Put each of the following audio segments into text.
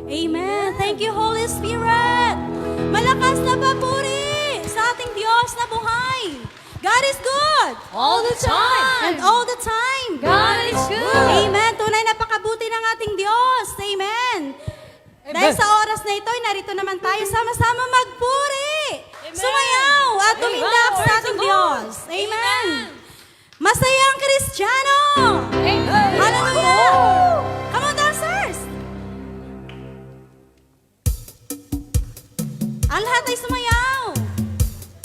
Amen. Thank you, Holy Spirit. Malakas na papuri sa ating Diyos na buhay. God is good. All the time. And all the time. God is good. Amen. Tunay napakabuti ng ating Diyos. Amen. Dahil sa oras na ito, narito naman tayo sama-sama magpuri. Sumayaw at tumindak sa ating Diyos. Amen. Masayang Kristiyano. Amen. Hallelujah. Come on, dancers. Ang lahat ay sumayaw.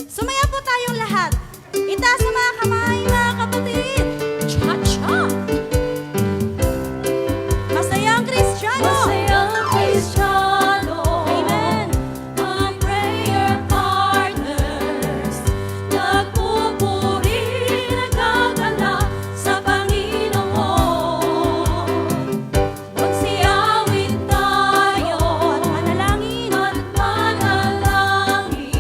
Sumayaw po tayong lahat. Itaas ang mga kamay, mga kapatid. Cha-cha. Masayang Kristiyano. Masayang Kristiyano. Amen. Ang prayer partners. Nagpupuri, nagagala sa Panginoon. Magsiyawin tayo At manalangin. at manalangin.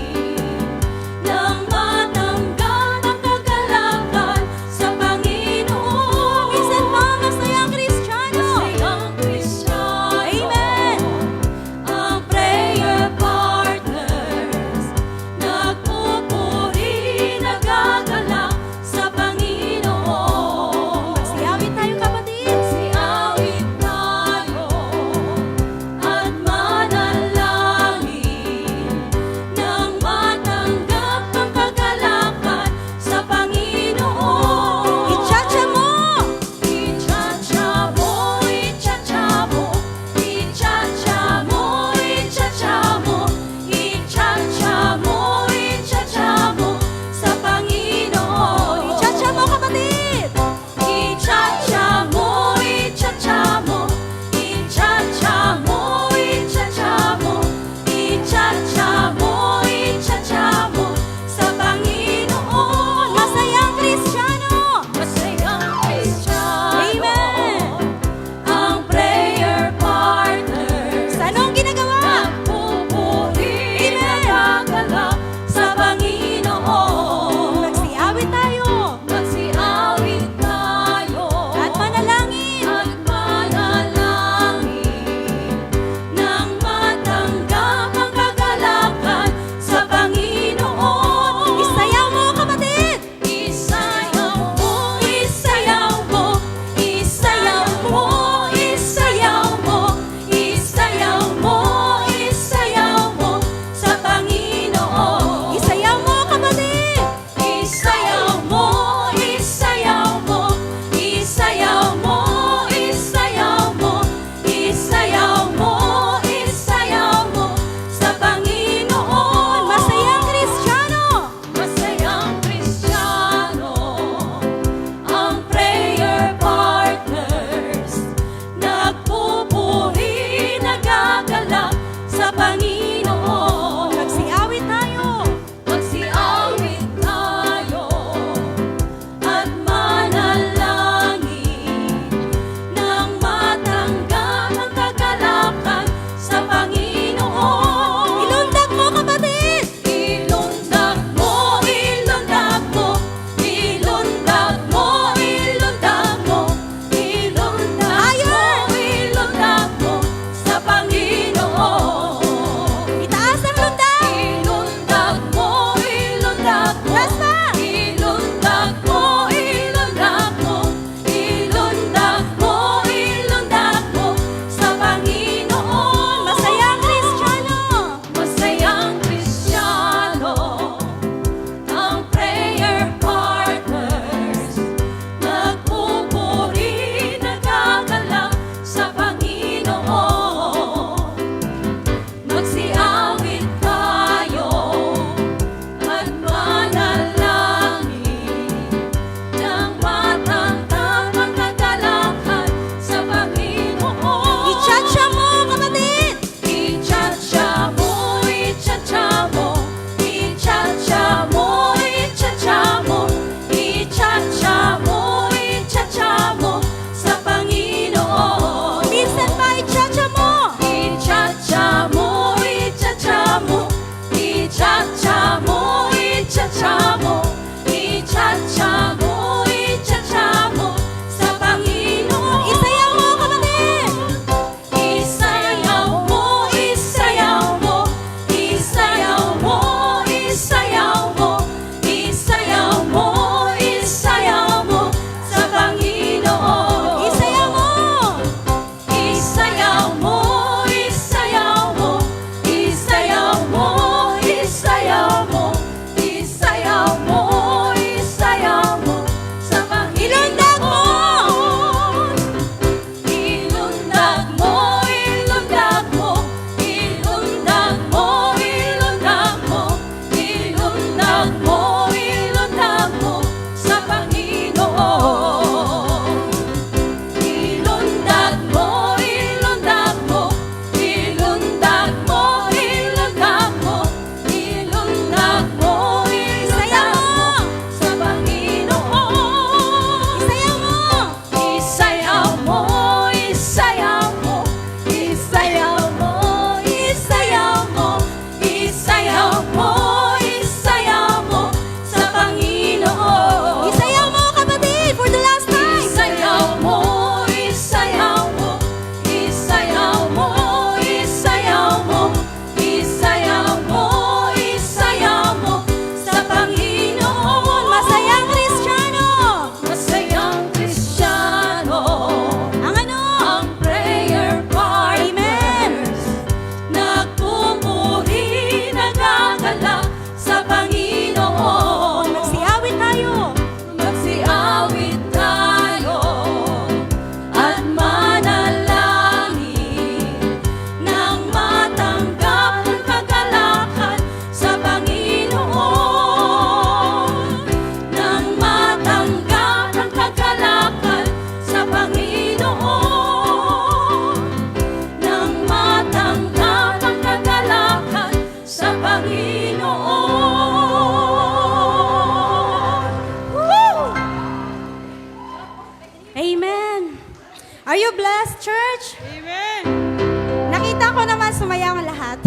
sumayaw ang lahat.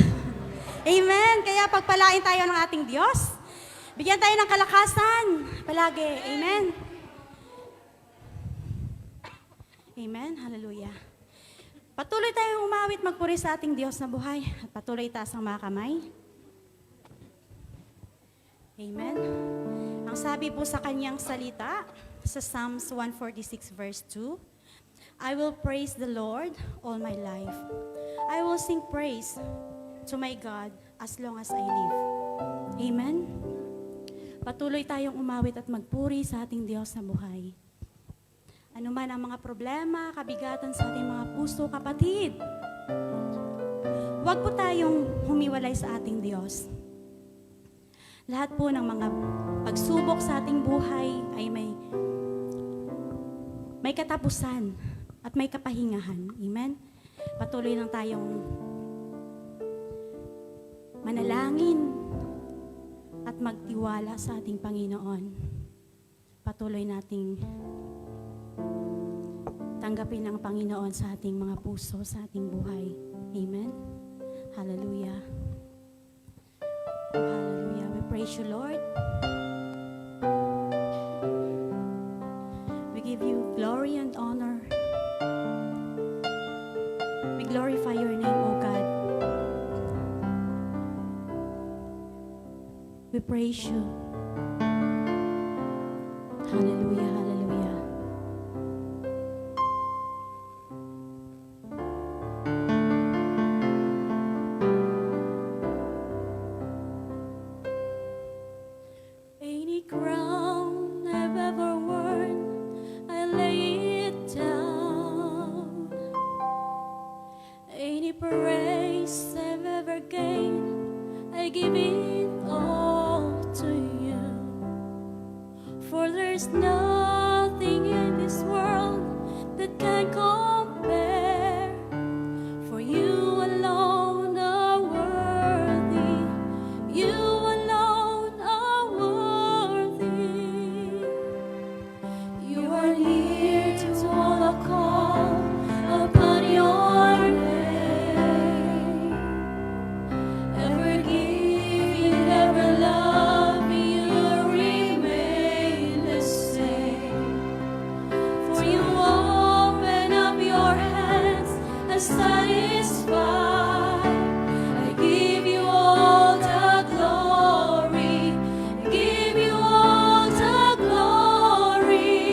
Amen. Kaya pagpalain tayo ng ating Diyos. Bigyan tayo ng kalakasan palagi. Amen. Amen. Hallelujah. Patuloy tayong umawit, magpuri sa ating Diyos na buhay. At patuloy taas ang mga kamay. Amen. Ang sabi po sa kanyang salita, sa Psalms 146 verse 2, I will praise the Lord all my life. I will sing praise to my God as long as I live. Amen. Patuloy tayong umawit at magpuri sa ating Diyos na buhay. Ano man ang mga problema, kabigatan sa ating mga puso, kapatid, huwag po tayong humiwalay sa ating Diyos. Lahat po ng mga pagsubok sa ating buhay ay may katapusan at may kapahingahan. Amen? Patuloy lang tayong manalangin at magtiwala sa ating Panginoon. Patuloy nating tanggapin ang Panginoon sa ating mga puso, sa ating buhay. Amen? Hallelujah. Hallelujah. We praise you, Lord. We give you glory and honor. We glorify your name, O God. We praise you. Hallelujah, hallelujah. Any crown I've ever worn, I lay it down. Any praise I've ever gained, I give it all to you. For there's nothing in this world that can compare. For you alone are worthy. You alone are worthy. You are near to all the call upon your name. Ever giving, ever loving, you remain the same. For you open up your hands and satisfy. I give you all the glory. Give you all the glory.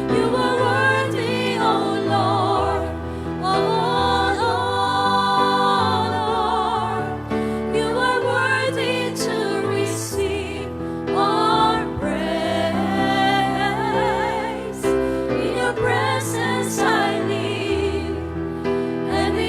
You are worthy, oh Lord, all honor. You are worthy to receive our praise. In your presence I live, and we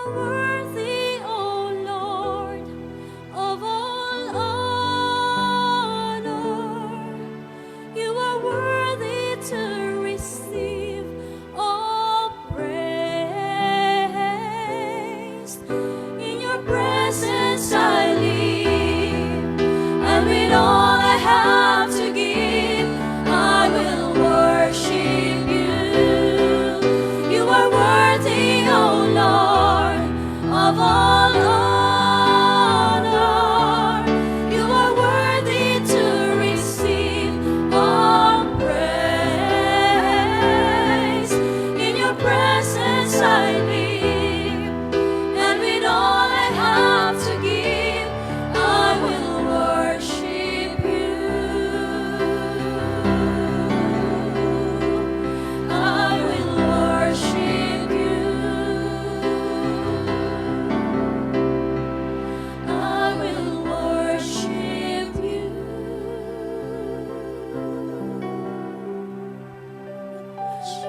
are worthy, O Lord, of all honor. You are worthy to receive all praise. In your presence I live, and with all I have to give, I will worship you. You are worthy, O Lord, of all honor. You are worthy to receive all praise. In your presence I live, and with all I have to give, I will worship you. I will worship you. I will worship you.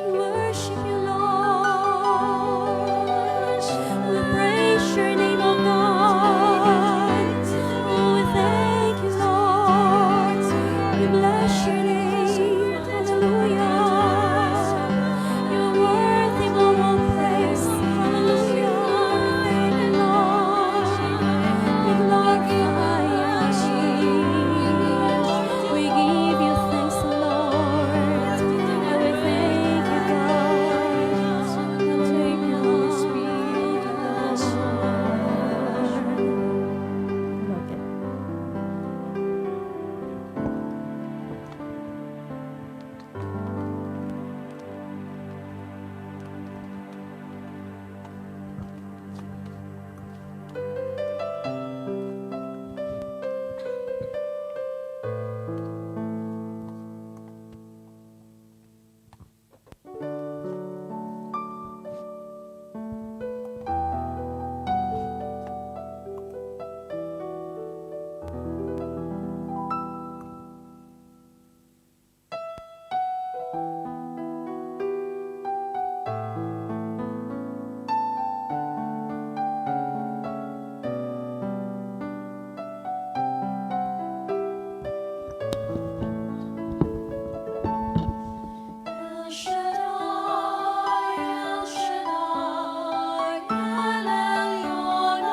Worship you, Lord. We praise your name, O God. Oh, we thank you, Lord. We bless your name. Hallelujah. You're worthy of all praise. Hallelujah. We thank you, Lord. We glorify your name. We give you thanks, Lord. And we thank you, God. Hallelujah. Speak to us, Lord. Okay. El Shaddai, El Shaddai, El Elyon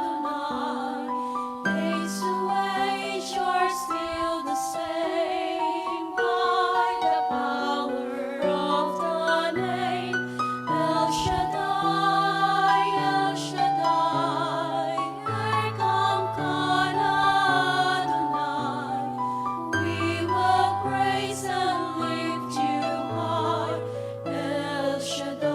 Adonai. Days to age are still the same by the power of the name. El Shaddai, El Shaddai, Erkamkan Adonai. We will praise and lift you high, El Shaddai.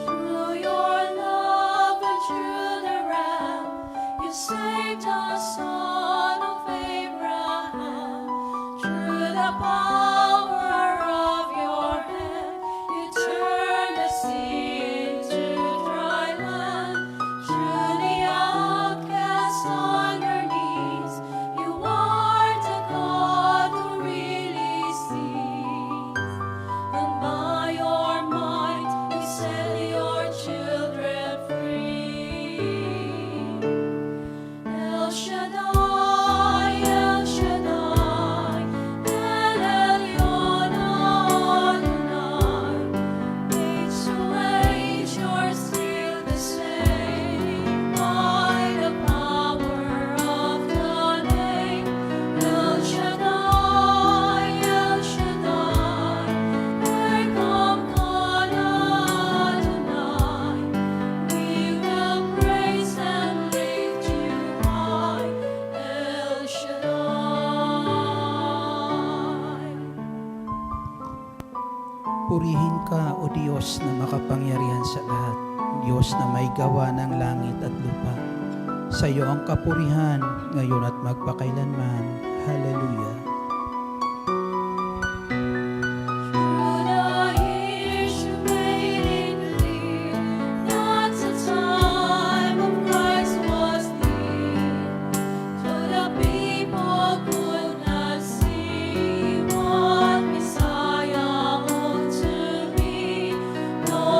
Through your love and through the Ram, you saved the son of Abraham. Through the power of your hand, you turned the sea into dry land. Through the outcast on your knees, you are the God who really sees. And by your might, you set your children free. El Shaddai, El Shaddai, El Elyon Adonai. Age to age, you're still the same by the power of the name. El Shaddai, El Shaddai, Erkamkan Adonai. We will praise and lift you high, El Shaddai. Purihin ka, O Diyos na makapangyarihan sa lahat, Diyos na may gawa ng langit at lupa. Sa iyo ang kapurihan, ngayon at magpakailanman. Hallelujah. Through the years you made it clear that the time of Christ was near. Though the people could not see what Messiah ought to be, no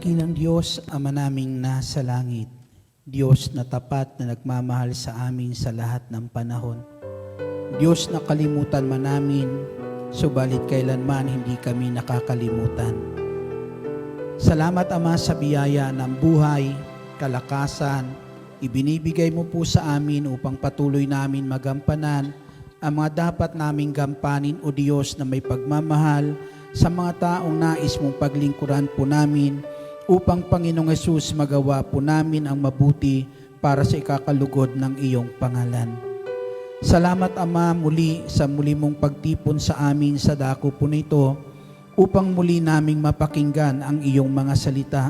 Dakilang Diyos, Ama naming nasa langit, Diyos na tapat na nagmamahal sa amin sa lahat ng panahon. Diyos na kalimutan man namin, subalit kailanman hindi kami nakakalimutan. Salamat Ama sa biyaya ng buhay, kalakasan, ibinibigay mo po sa amin upang patuloy namin magampanan ang mga dapat naming gampanin o Diyos na may pagmamahal sa mga taong nais mong paglingkuran po namin upang Panginoong Hesus magawa po namin ang mabuti para sa ikakalugod ng iyong pangalan. Salamat Ama muli sa muli mong pagtipon sa amin sa dako po nito upang muli naming mapakinggan ang iyong mga salita.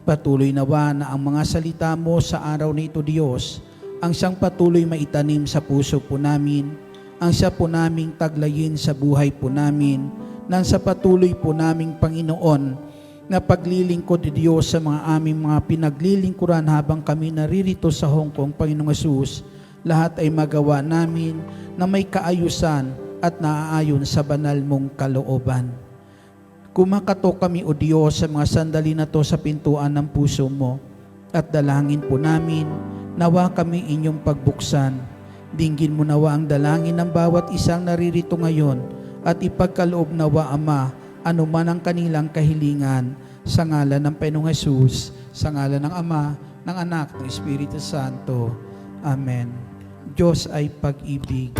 Patuloy nawa na ang mga salita mo sa araw na ito Diyos ang siyang patuloy maitanim sa puso po namin, ang siya po naming taglayin sa buhay po namin, nang sa patuloy po naming Panginoon na paglilingkod ni Diyos sa mga aming mga pinaglilingkuran habang kami naririto sa Hong Kong, Panginoong Hesus, lahat ay magawa namin na may kaayusan at naaayon sa banal mong kalooban. Kumakato kami o Diyos sa mga sandali na to sa pintuan ng puso mo at dalangin po namin nawa kami inyong pagbuksan. Dinggin mo nawa ang dalangin ng bawat isang naririto ngayon at ipagkaloob nawa Ama anuman ang kanilang kahilingan sa ngalan ng Panginoong Hesus, sa ngalan ng Ama, ng Anak, ng Espiritu Santo. Amen. Diyos ay pag-ibig.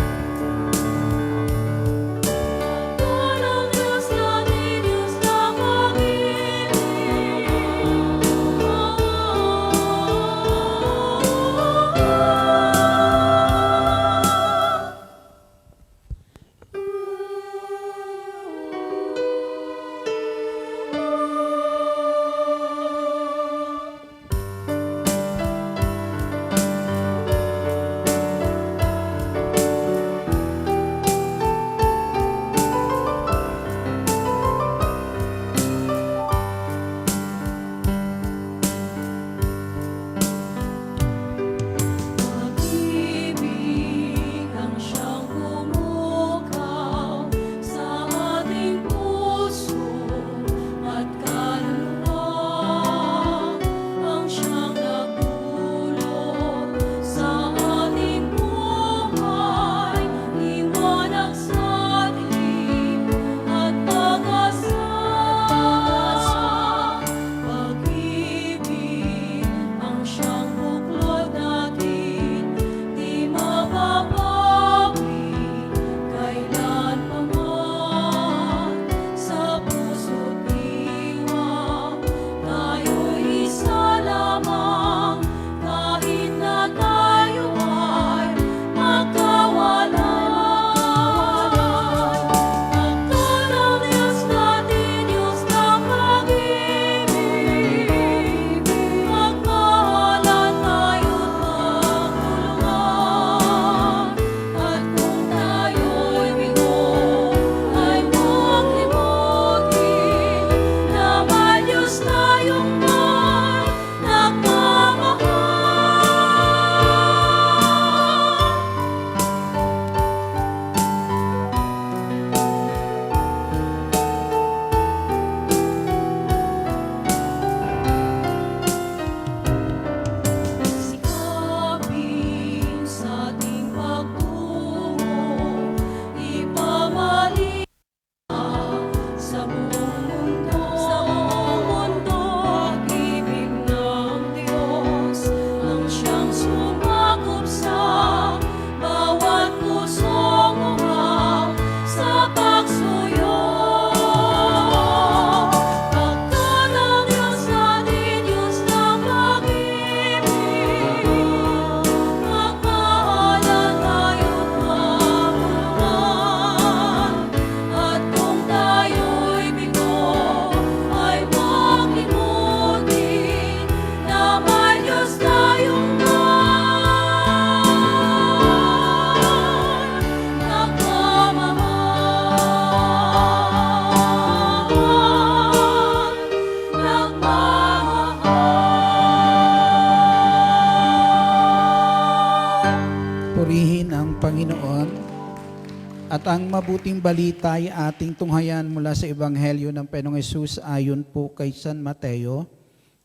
At ang mabuting balita ay ating tunghayan mula sa Ebanghelyo ng Panginoong Hesus ayon po kay San Mateo,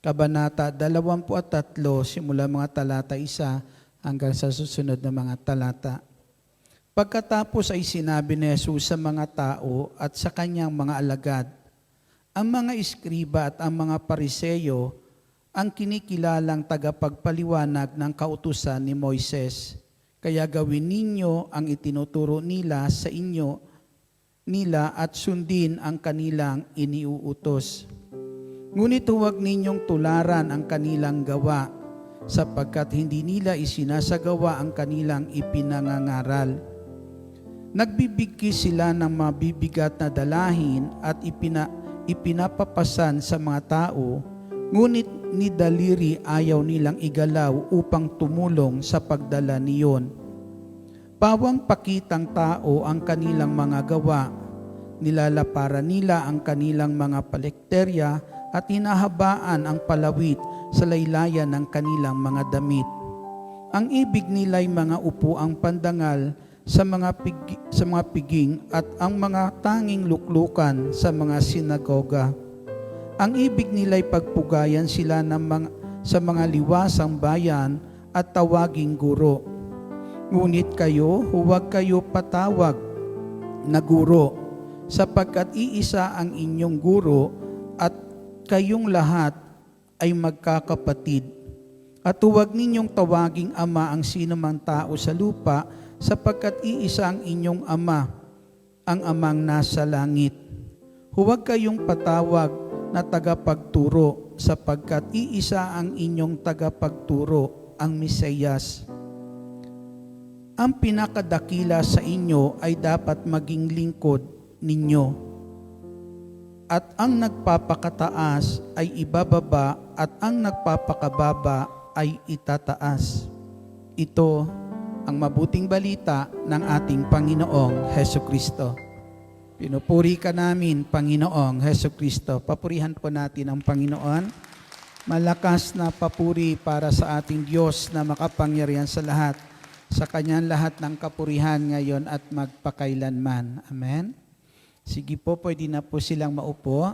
Kabanata 23, simula mga talata 1 hanggang sa susunod na mga talata. Pagkatapos ay sinabi ni Jesus sa mga tao at sa kanyang mga alagad, ang mga iskriba at ang mga pariseyo ang kinikilalang tagapagpaliwanag ng kautusan ni Moises. Kaya gawin ninyo ang itinuturo nila sa inyo nila at sundin ang kanilang iniuutos. Ngunit huwag ninyong tularan ang kanilang gawa, sapagkat hindi nila isinasagawa ang kanilang ipinangangaral. Nagbibigki sila ng mabibigat na dalahin at ipinapapasan sa mga tao, ngunit ni daliri ayaw nilang igalaw upang tumulong sa pagdala niyon. Pawang pakitang tao ang kanilang mga gawa, nilalaparan nila ang kanilang mga palekterya at hinahabaan ang palawit sa laylayan ng kanilang mga damit. Ang ibig nila'y mga upuang pandangal sa mga piging at ang mga tanging luklukan sa mga sinagoga. Ang ibig nila'y pagpugayan sila sa mga liwasang bayan at tawaging guro. Ngunit kayo, huwag kayo patawag na guro, sapagkat iisa ang inyong guro at kayong lahat ay magkakapatid. At huwag ninyong tawaging ama ang sinumang tao sa lupa, sapagkat iisa ang inyong ama, ang amang nasa langit. Huwag kayong patawag na tagapagturo, sapagkat iisa ang inyong tagapagturo, ang Mesiyas. Ang pinakadakila sa inyo ay dapat maging lingkod ninyo. At ang nagpapakataas ay ibababa at ang nagpapakababa ay itataas. Ito ang mabuting balita ng ating Panginoong Hesukristo. Pinupuri ka namin, Panginoong Hesukristo. Papurihan po natin ang Panginoon. Malakas na papuri para sa ating Diyos na makapangyarihan sa lahat. Sa Kanyang lahat ng kapurihan ngayon at magpakailanman. Amen. Sige po, pwede na po silang maupo.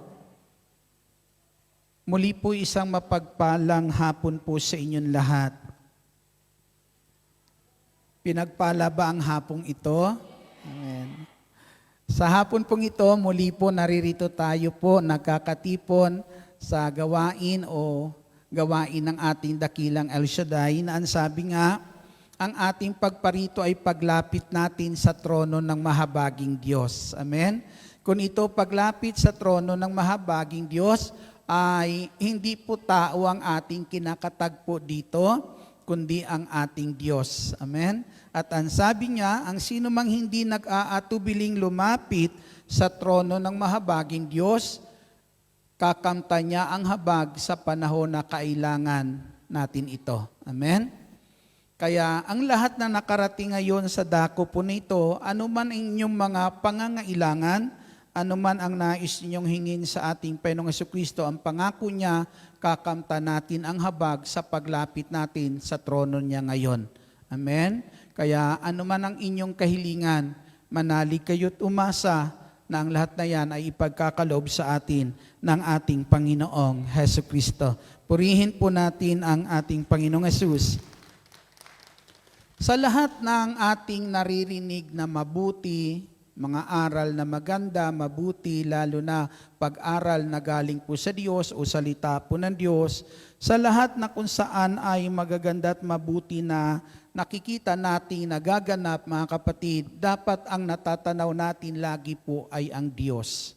Muli po isang mapagpalang hapon po sa inyong lahat. Pinagpala ba ang hapong ito? Amen. Sa hapon pong ito, muli po naririto tayo po, nagkakatipon sa gawain o gawain ng ating dakilang El Shaddai na ang sabi nga, ang ating pagparito ay paglapit natin sa trono ng mahabaging Diyos. Amen? Kung ito paglapit sa trono ng mahabaging Diyos, ay hindi po tao ang ating kinakatagpo dito, kundi ang ating Diyos. Amen? At ang sabi niya, ang sino mang hindi nag-aatubiling lumapit sa trono ng mahabaging Diyos, kakamta niya ang habag sa panahon na kailangan natin ito. Amen? Kaya ang lahat na nakarating ngayon sa dako po nito, anuman inyong mga pangangailangan, anuman ang nais ninyong hingin sa ating Panginoong Jesucristo, ang pangako niya, kakamta natin ang habag sa paglapit natin sa trono niya ngayon. Amen? Kaya anuman ang inyong kahilingan, manalig kayo't umasa na ang lahat na yan ay ipagkakaloob sa atin ng ating Panginoong Jesucristo. Purihin po natin ang ating Panginoong Jesus. Sa lahat ng ating naririnig na mabuti, mga aral na maganda, mabuti, lalo na pag-aral na galing po sa Diyos o salita po ng Diyos, sa lahat na kung saan ay magaganda at mabuti na nakikita natin nagaganap, mga kapatid, dapat ang natatanaw natin lagi po ay ang Diyos.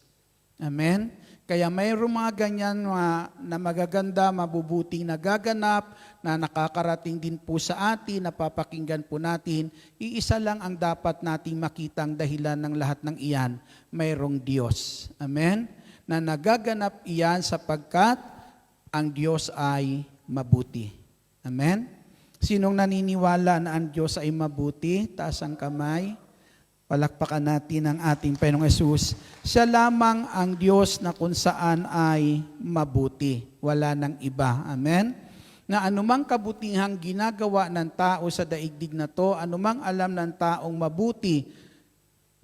Amen? Kaya mayroong mga ganyan na magaganda, mabubuting nagaganap, na nakakarating din po sa atin, napapakinggan po natin, iisa lang ang dapat nating makitang dahilan ng lahat ng iyan, mayroong Diyos. Amen? Na nagaganap iyan sapagkat ang Diyos ay mabuti. Amen? Sinong naniniwala na ang Diyos ay mabuti? Taas ang kamay. Palakpakan natin ang ating Panginoong Hesus. Siya lamang ang Diyos na kung saan ay mabuti. Wala nang iba. Amen? Na anumang kabutihang ginagawa ng tao sa daigdig na to, anumang alam ng taong mabuti,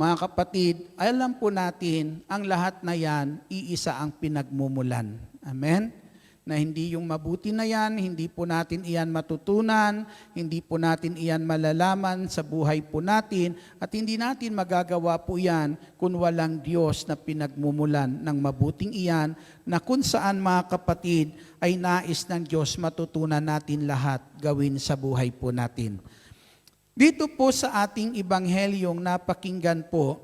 mga kapatid, alam po natin, ang lahat na yan, iisa ang pinagmumulan. Amen? Na hindi yung mabuti na yan, hindi po natin iyan matutunan, hindi po natin iyan malalaman sa buhay po natin, at hindi natin magagawa po yan kung walang Diyos na pinagmumulan ng mabuting iyan, na kung saan mga kapatid ay nais ng Diyos matutunan natin lahat gawin sa buhay po natin. Dito po sa ating Ebanghelyong napakinggan po,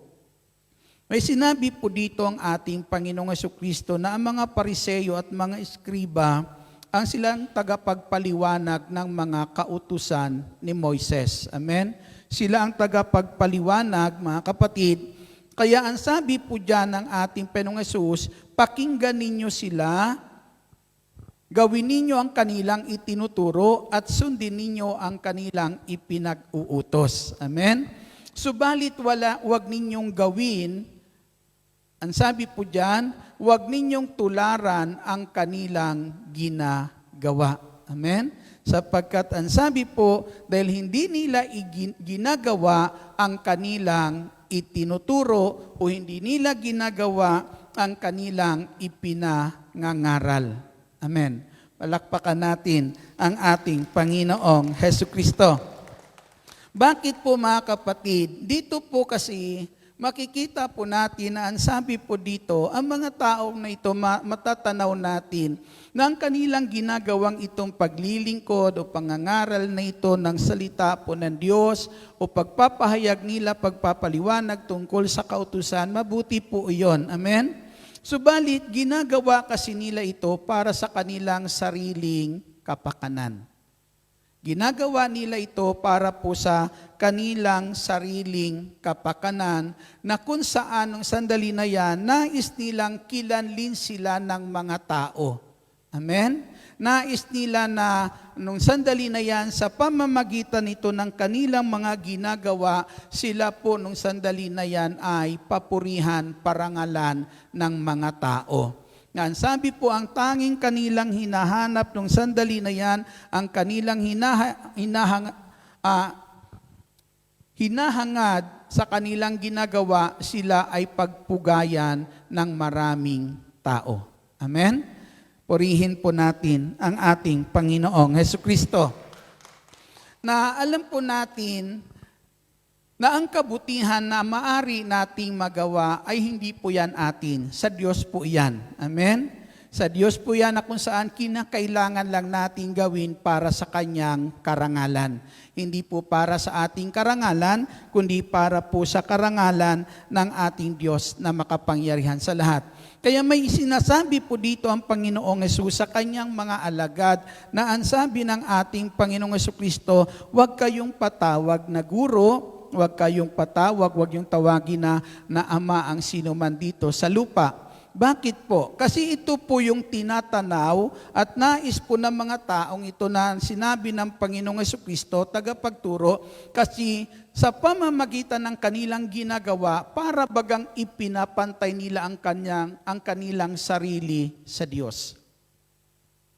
may sinabi po dito ang ating Panginoong Jesucristo na ang mga Pariseyo at mga Eskriba ang silang tagapagpaliwanag ng mga kautusan ni Moises. Amen? Sila ang tagapagpaliwanag, mga kapatid. Kaya ang sabi po dyan ng ating Panginoong Hesus, pakinggan ninyo sila, gawin ninyo ang kanilang itinuturo at sundin ninyo ang kanilang ipinag-uutos. Amen? Subalit wag ninyong gawin, ang sabi po dyan, wag ninyong tularan ang kanilang ginagawa. Amen? Sapagkat ang sabi po, dahil hindi nila ginagawa ang kanilang itinuturo o hindi nila ginagawa ang kanilang ipinangangaral. Amen. Palakpakan natin ang ating Panginoong Jesucristo. Bakit po mga kapatid? Dito po kasi makikita po natin na ang sabi po dito, ang mga taong na ito matatanaw natin na ang kanilang ginagawang itong paglilingkod o pangangaral na ito ng salita po ng Diyos o pagpapahayag nila, pagpapaliwanag tungkol sa kautusan, mabuti po iyon. Amen? Subalit, ginagawa kasi nila ito para sa kanilang sariling kapakanan. Ginagawa nila ito para po sa kanilang sariling kapakanan na kung saan nung sandali na yan, nais nilang kilanlin sila ng mga tao. Amen? Nais nila na nung sandali na yan, sa pamamagitan nito ng kanilang mga ginagawa, sila po nung sandali na yan ay papurihan, parangalan ng mga tao. Yan, sabi po, ang tanging kanilang hinahanap nung sandali na yan, ang kanilang hinahangad sa kanilang ginagawa, sila ay pagpugayan ng maraming tao. Amen? Purihin po natin ang ating Panginoong Jesucristo. Na alam po natin na ang kabutihan na maari nating magawa ay hindi po yan atin. Sa Diyos po yan. Amen? Sa Diyos po yan na kung saan kinakailangan lang nating gawin para sa Kanyang karangalan. Hindi po para sa ating karangalan, kundi para po sa karangalan ng ating Diyos na makapangyarihan sa lahat. Kaya may sinasabi po dito ang Panginoong Hesus sa Kanyang mga alagad na ang sabi ng ating Panginoong Jesucristo, huwag kayong patawag na guro, huwag kayong patawag, huwag yung tawagin na ama ang sino man dito sa lupa. Bakit po? Kasi ito po yung tinatanaw at nais po ng mga taong ito na sinabi ng Panginoong Jesucristo, tagapagturo, kasi sa pamamagitan ng kanilang ginagawa, para bagang ipinapantay nila ang kanilang sarili sa Diyos.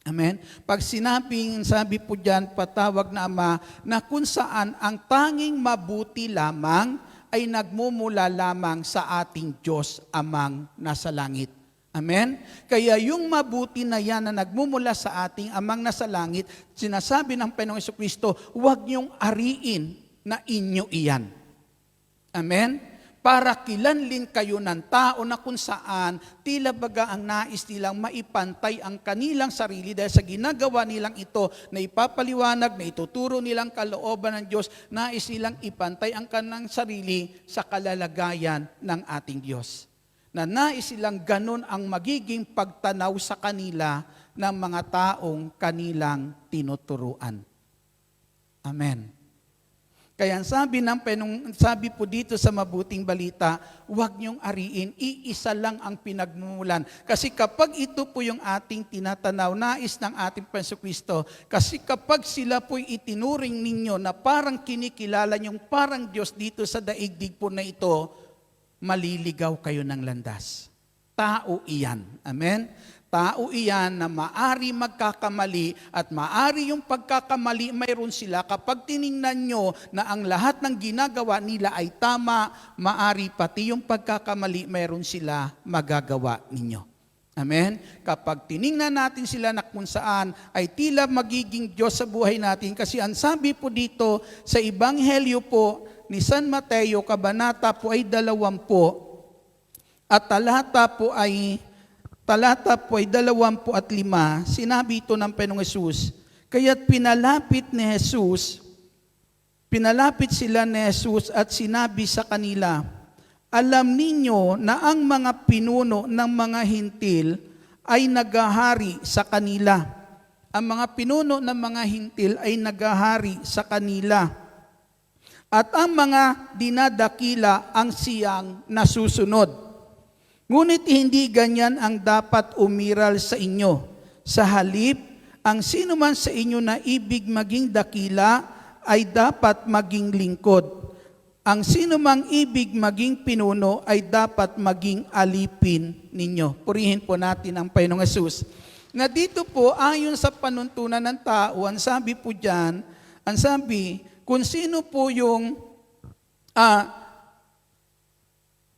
Amen? Pag sabi po dyan, patawag na ama, na kung saan ang tanging mabuti lamang ay nagmumula lamang sa ating Diyos amang nasa langit. Amen? Kaya yung mabuti na yan na nagmumula sa ating amang nasa langit, sinasabi ng Panginoong Jesucristo, huwag niyong ariin na inyo iyan. Amen? Para kilanlin kayo ng tao na kung saan tila baga ang nais nilang maipantay ang kanilang sarili dahil sa ginagawa nilang ito na ipapaliwanag, na ituturo nilang kalooban ng Diyos, nais nilang ipantay ang kanilang sarili sa kalalagayan ng ating Diyos. Na nais silang ganun ang magiging pagtanaw sa kanila ng mga taong kanilang tinuturuan. Amen. Kaya sabi po dito sa mabuting balita, huwag niyong ariin, iisa lang ang pinagmumulan. Kasi kapag ito po yung ating tinatanaw, nais ng ating Jesucristo, kasi kapag sila po'y itinuring ninyo na parang kinikilala niyong parang Diyos dito sa daigdig po na ito, maliligaw kayo ng landas. Tao iyan. Amen? Tao iyan na maari magkakamali at maari yung pagkakamali mayroon sila kapag tiningnan nyo na ang lahat ng ginagawa nila ay tama, maari pati yung pagkakamali mayroon sila magagawa ninyo. Amen? Kapag tiningnan natin sila na kung saan ay tila magiging Diyos sa buhay natin kasi ang sabi po dito sa Ebanghelyo po ni San Mateo, kabanata po ay 20 at talata po ay 25, sinabi ito ng Panginoong Hesus, kaya't pinalapit sila ni Jesus at sinabi sa kanila, alam ninyo na ang mga pinuno ng mga hintil ay naghahari sa kanila. Ang mga pinuno ng mga hintil ay naghahari sa kanila. At ang mga dinadakila ang siyang nasusunod. Ngunit hindi ganyan ang dapat umiral sa inyo. Sa halip, ang sino man sa inyo na ibig maging dakila ay dapat maging lingkod. Ang sino mang ibig maging pinuno ay dapat maging alipin ninyo. Purihin po natin ang Panginoong Hesus. Na dito po, ayon sa panuntunan ng tao, ang sabi po dyan, kung sino po yung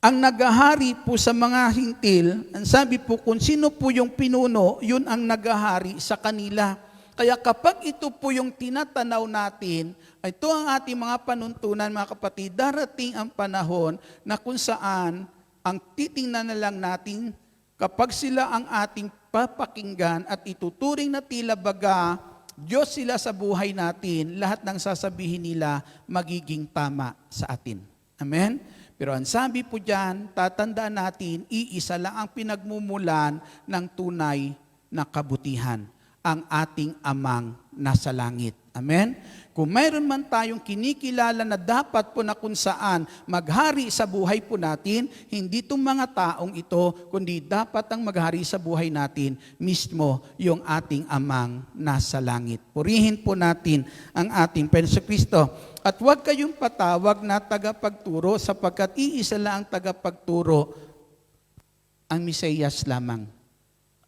ang naghahari po sa mga hintil, ang sabi po kung sino po yung pinuno, yun ang naghahari sa kanila. Kaya kapag ito po yung tinatanaw natin, ito ang ating mga panuntunan mga kapatid, darating ang panahon na kung saan ang titingnan na lang natin kapag sila ang ating papakinggan at ituturing na tila baga, Diyos sila sa buhay natin, lahat ng sasabihin nila magiging tama sa atin. Amen? Pero ang sabi po dyan, tatandaan natin, iisa lang ang pinagmumulan ng tunay na kabutihan, ang ating Amang nasa langit. Amen? Kung mayroon man tayong kinikilala na dapat po na kung saan maghari sa buhay po natin, hindi itong mga taong ito, kundi dapat ang maghari sa buhay natin mismo yung ating Amang nasa langit. Purihin po natin ang ating Panginoong Kristo. At huwag kayong patawag na tagapagturo sapagkat iisa lang ang tagapagturo, ang Mesiyas lamang.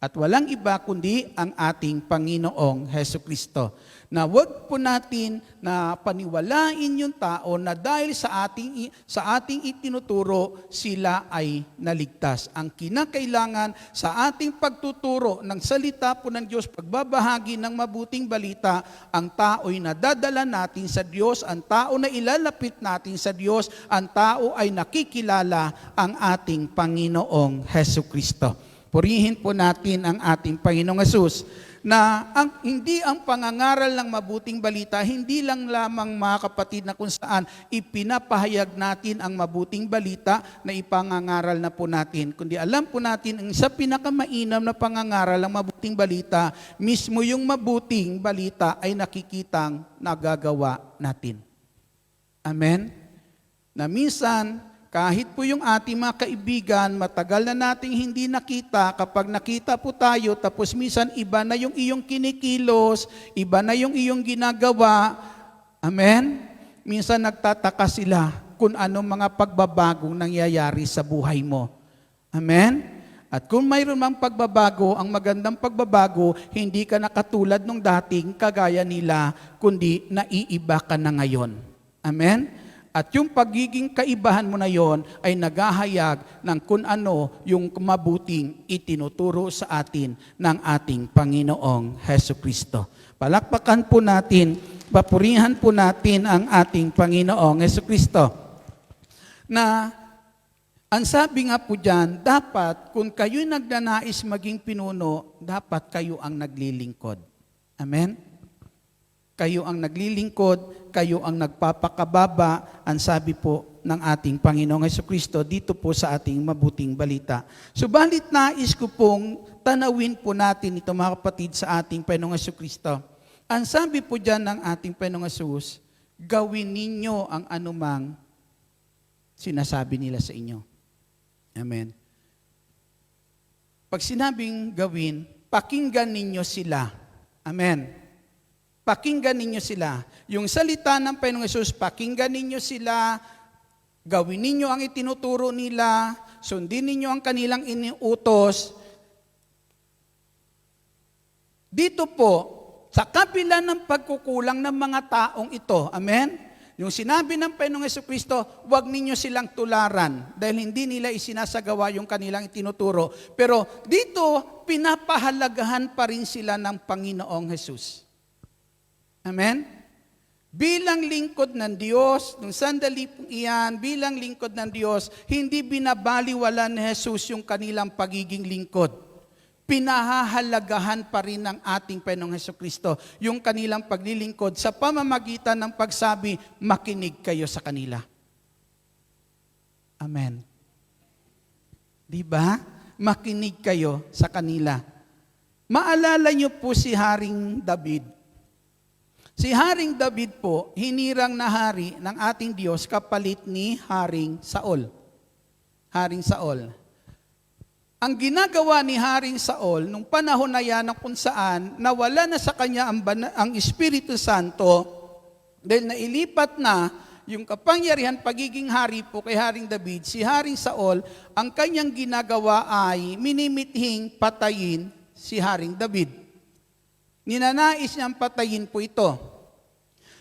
At walang iba kundi ang ating Panginoong Hesukristo. Na huwag po natin na paniwalain yung tao na dahil sa ating itinuturo, sila ay naligtas. Ang kinakailangan sa ating pagtuturo ng salita po ng Diyos, pagbabahagi ng mabuting balita, ang tao'y nadadala natin sa Diyos, ang tao na ilalapit natin sa Diyos, ang tao ay nakikilala ang ating Panginoong Hesukristo. Purihin po natin ang ating Panginoong Hesus na hindi ang pangangaral ng mabuting balita, hindi lang lamang mga kapatid na kung saan ipinapahayag natin ang mabuting balita na ipangangaral na po natin. Kundi alam po natin, ang sa pinakamainam na pangangaral ng mabuting balita, mismo yung mabuting balita ay nakikitang nagagawa natin. Amen? Na minsan, kahit po yung ating mga kaibigan, matagal na nating hindi nakita, kapag nakita po tayo, tapos minsan iba na yung iyong kinikilos, iba na yung iyong ginagawa. Amen? Minsan nagtataka sila kung anong mga pagbabagong nangyayari sa buhay mo. Amen? At kung mayroon mang pagbabago, ang magandang pagbabago, hindi ka na katulad nung dating kagaya nila, kundi naiiba ka na ngayon. Amen? At yung pagiging kaibahan mo na yon ay naghahayag ng kung ano yung mabuting itinuturo sa atin ng ating Panginoong Hesukristo. Palakpakan po natin, papurihan po natin ang ating Panginoong Hesukristo. Na ang sabi nga po dyan, dapat kung kayo'y nagnanais maging pinuno, dapat kayo ang naglilingkod. Amen? Kayo ang naglilingkod, kayo ang nagpapakababa, ang sabi po ng ating Panginoong Hesukristo dito po sa ating mabuting balita. Subalit nais ko pong tanawin po natin ito mga kapatid sa ating Panginoong Hesukristo. Ang sabi po dyan ng ating Panginoong Hesus, gawin ninyo ang anumang sinasabi nila sa inyo. Amen. Pag sinabing gawin, pakinggan ninyo sila. Amen. Pakinggan ninyo sila. Yung salita ng Panginoong Hesus, pakinggan ninyo sila, gawin ninyo ang itinuturo nila, sundin ninyo ang kanilang iniutos. Dito po, sa kabila ng pagkukulang ng mga taong ito, amen? Yung sinabi ng Panginoong Jesucristo, huwag ninyo silang tularan dahil hindi nila isinasagawa yung kanilang itinuturo. Pero dito, pinapahalagahan pa rin sila ng Panginoong Jesus. Amen? Bilang lingkod ng Diyos, nung sandali pong iyan, bilang lingkod ng Diyos, hindi binabaliwala ni Jesus yung kanilang pagiging lingkod. Pinahahalagahan pa rin ng ating Panginoong Jesucristo yung kanilang paglilingkod sa pamamagitan ng pagsabi, makinig kayo sa kanila. Amen. Di ba? Makinig kayo sa kanila. Maalala niyo po si Haring David. Si Haring David po, hinirang na hari ng ating Diyos kapalit ni Haring Saul. Haring Saul. Ang ginagawa ni Haring Saul, nung panahon na yan kung saan nawala na sa kanya ang Espiritu Santo, dahil nailipat na yung kapangyarihan pagiging hari po kay Haring David, si Haring Saul, ang kanyang ginagawa ay minimithing patayin si Haring David. Ninanais niyang patayin po ito.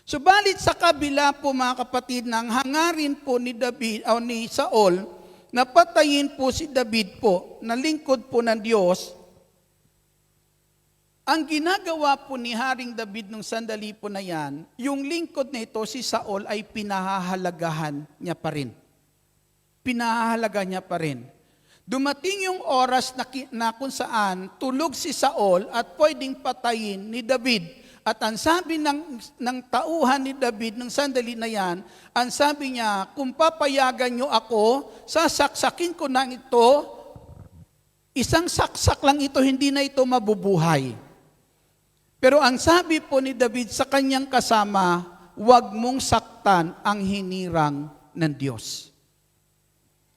Subalit sa kabila po mga kapatid ng hangarin po ni David o ni Saul, napatayin po si David po, na lingkod po ng Diyos. Ang ginagawa po ni Haring David nung sandali po na yan, yung lingkod na ito, si Saul, ay pinahahalagahan niya pa rin. Pinahahalagahan niya pa rin. Dumating yung oras na kung saan tulog si Saul at pwedeng patayin ni David. At ang sabi ng tauhan ni David nung sandali na yan, ang sabi niya, kung papayagan niyo ako, sasaksakin ko na ito, isang saksak lang ito, hindi na ito mabubuhay. Pero ang sabi po ni David sa kanyang kasama, huwag mong saktan ang hinirang ng Diyos.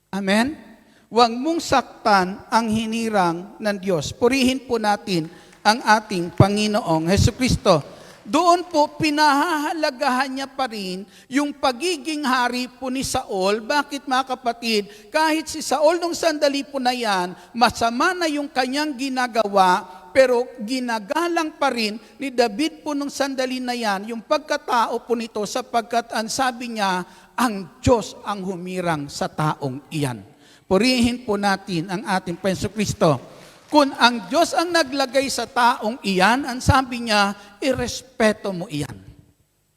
Amen? Huwag mong saktan ang hinirang ng Diyos. Purihin po natin ang ating Panginoong Jesucristo. Doon po pinahahalagahan niya pa rin yung pagiging hari po ni Saul. Bakit mga kapatid? Kahit si Saul nung sandali po na yan, masama na yung kanyang ginagawa, pero ginagalang pa rin ni David po nung sandali na yan, yung pagkatao po nito sapagkat ang sabi niya, ang Diyos ang humirang sa taong iyan. Purihin po natin ang ating Panginoong Kristo. Kung ang Diyos ang naglagay sa taong iyan, ang sabi niya, irespeto mo iyan.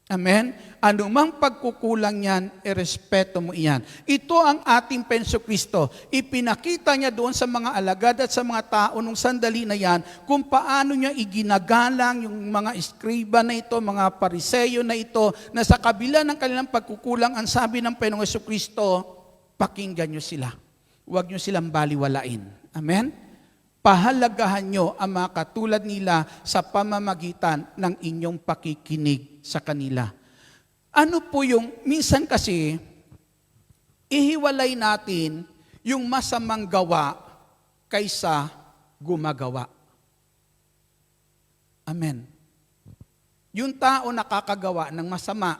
Amen? Anumang pagkukulang niyan, irespeto mo iyan. Ito ang ating Panginoong Kristo. Ipinakita niya doon sa mga alagad at sa mga tao nung sandali na yan, kung paano niya iginagalang yung mga eskriba na ito, mga pariseyo na ito, na sa kabila ng kanilang pagkukulang, ang sabi ng Panginoong Kristo, pakinggan niyo sila. Huwag niyo silang baliwalain. Amen? Pahalagahan nyo ang mga katulad nila sa pamamagitan ng inyong pakikinig sa kanila. Ano po yung, minsan kasi, ihiwalay natin yung masamang gawa kaysa gumagawa. Amen. Yung tao nakakagawa ng masama.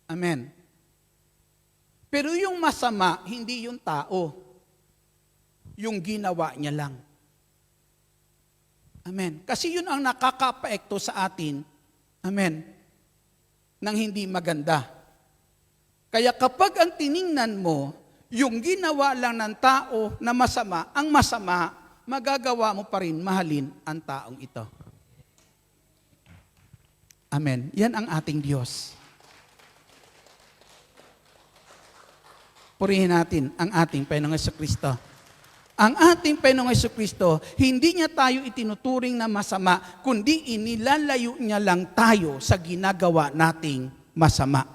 Amen. Pero yung masama, hindi yung tao. Yung ginawa niya lang. Amen. Kasi yun ang nakakapaekto sa atin, amen, ng hindi maganda. Kaya kapag ang tiningnan mo, yung ginawa lang ng tao na masama, ang masama, magagawa mo pa rin mahalin ang taong ito. Amen. Yan ang ating Diyos. Purihin natin ang ating Panginoong Jesucristo. Ang ating Panginoong Jesucristo, hindi niya tayo itinuturing na masama, kundi inilalayo niya lang tayo sa ginagawa nating masama.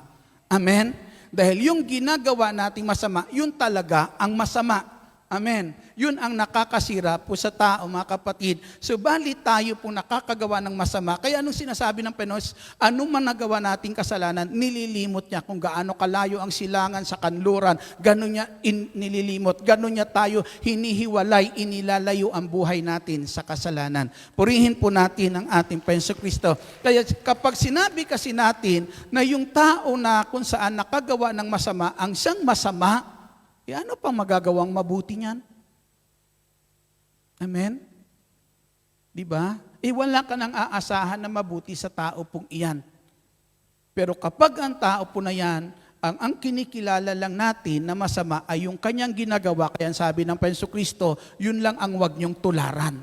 Amen? Dahil yung ginagawa nating masama, yun talaga ang masama. Amen? Yun ang nakakasira po sa tao, mga kapatid. Subalit tayo po nakakagawa ng masama. Kaya anong sinasabi ng Panginoon, anong man nagawa nating kasalanan, nililimot niya kung gaano kalayo ang silangan sa kanluran. Ganon niya nililimot. Ganon niya tayo hinihiwalay, inilalayo ang buhay natin sa kasalanan. Purihin po natin ang ating Panginoong Kristo. Kaya kapag sinabi kasi natin na yung tao na kung saan nakagawa ng masama, ang siyang masama, ano pang magagawang mabuti niyan? Amen? Di ba? wala ka nang aasahan na mabuti sa tao pong iyan. Pero kapag ang tao po na yan, ang kinikilala lang natin na masama ay yung kanyang ginagawa, kaya sabi ng Panginoon Kristo, yun lang ang wag niyong tularan.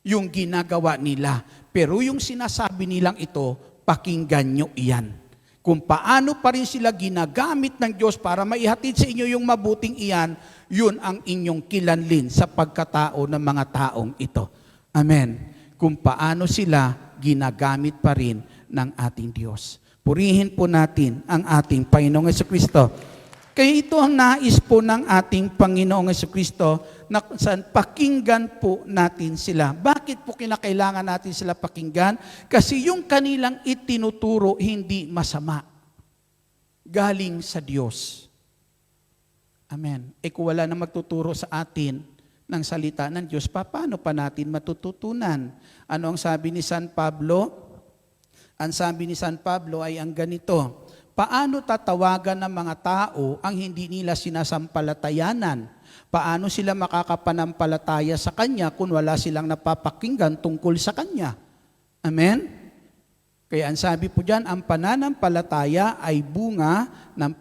Yung ginagawa nila. Pero yung sinasabi nilang ito, pakinggan nyo iyan. Kung paano pa rin sila ginagamit ng Diyos para maihatid sa inyo yung mabuting iyan, yun ang inyong kilanlin sa pagkatao ng mga taong ito. Amen. Kung paano sila ginagamit pa rin ng ating Diyos. Purihin po natin ang ating Panginoong Jesucristo. Kaya ito ang nais po ng ating Panginoong Jesucristo na saan pakinggan po natin sila. Bakit po kinakailangan natin sila pakinggan? Kasi yung kanilang itinuturo hindi masama. Galing sa Diyos. Amen. Kung wala na magtuturo sa atin ng salita ng Diyos, paano pa natin matututunan? Ano ang sabi ni San Pablo? Ang sabi ni San Pablo ay ang ganito, paano tatawagan ng mga tao ang hindi nila sinasampalatayanan? Paano sila makakapanampalataya sa Kanya kung wala silang napapakinggan tungkol sa Kanya? Amen? Kaya ang sabi po dyan, ang pananampalataya ay bunga ng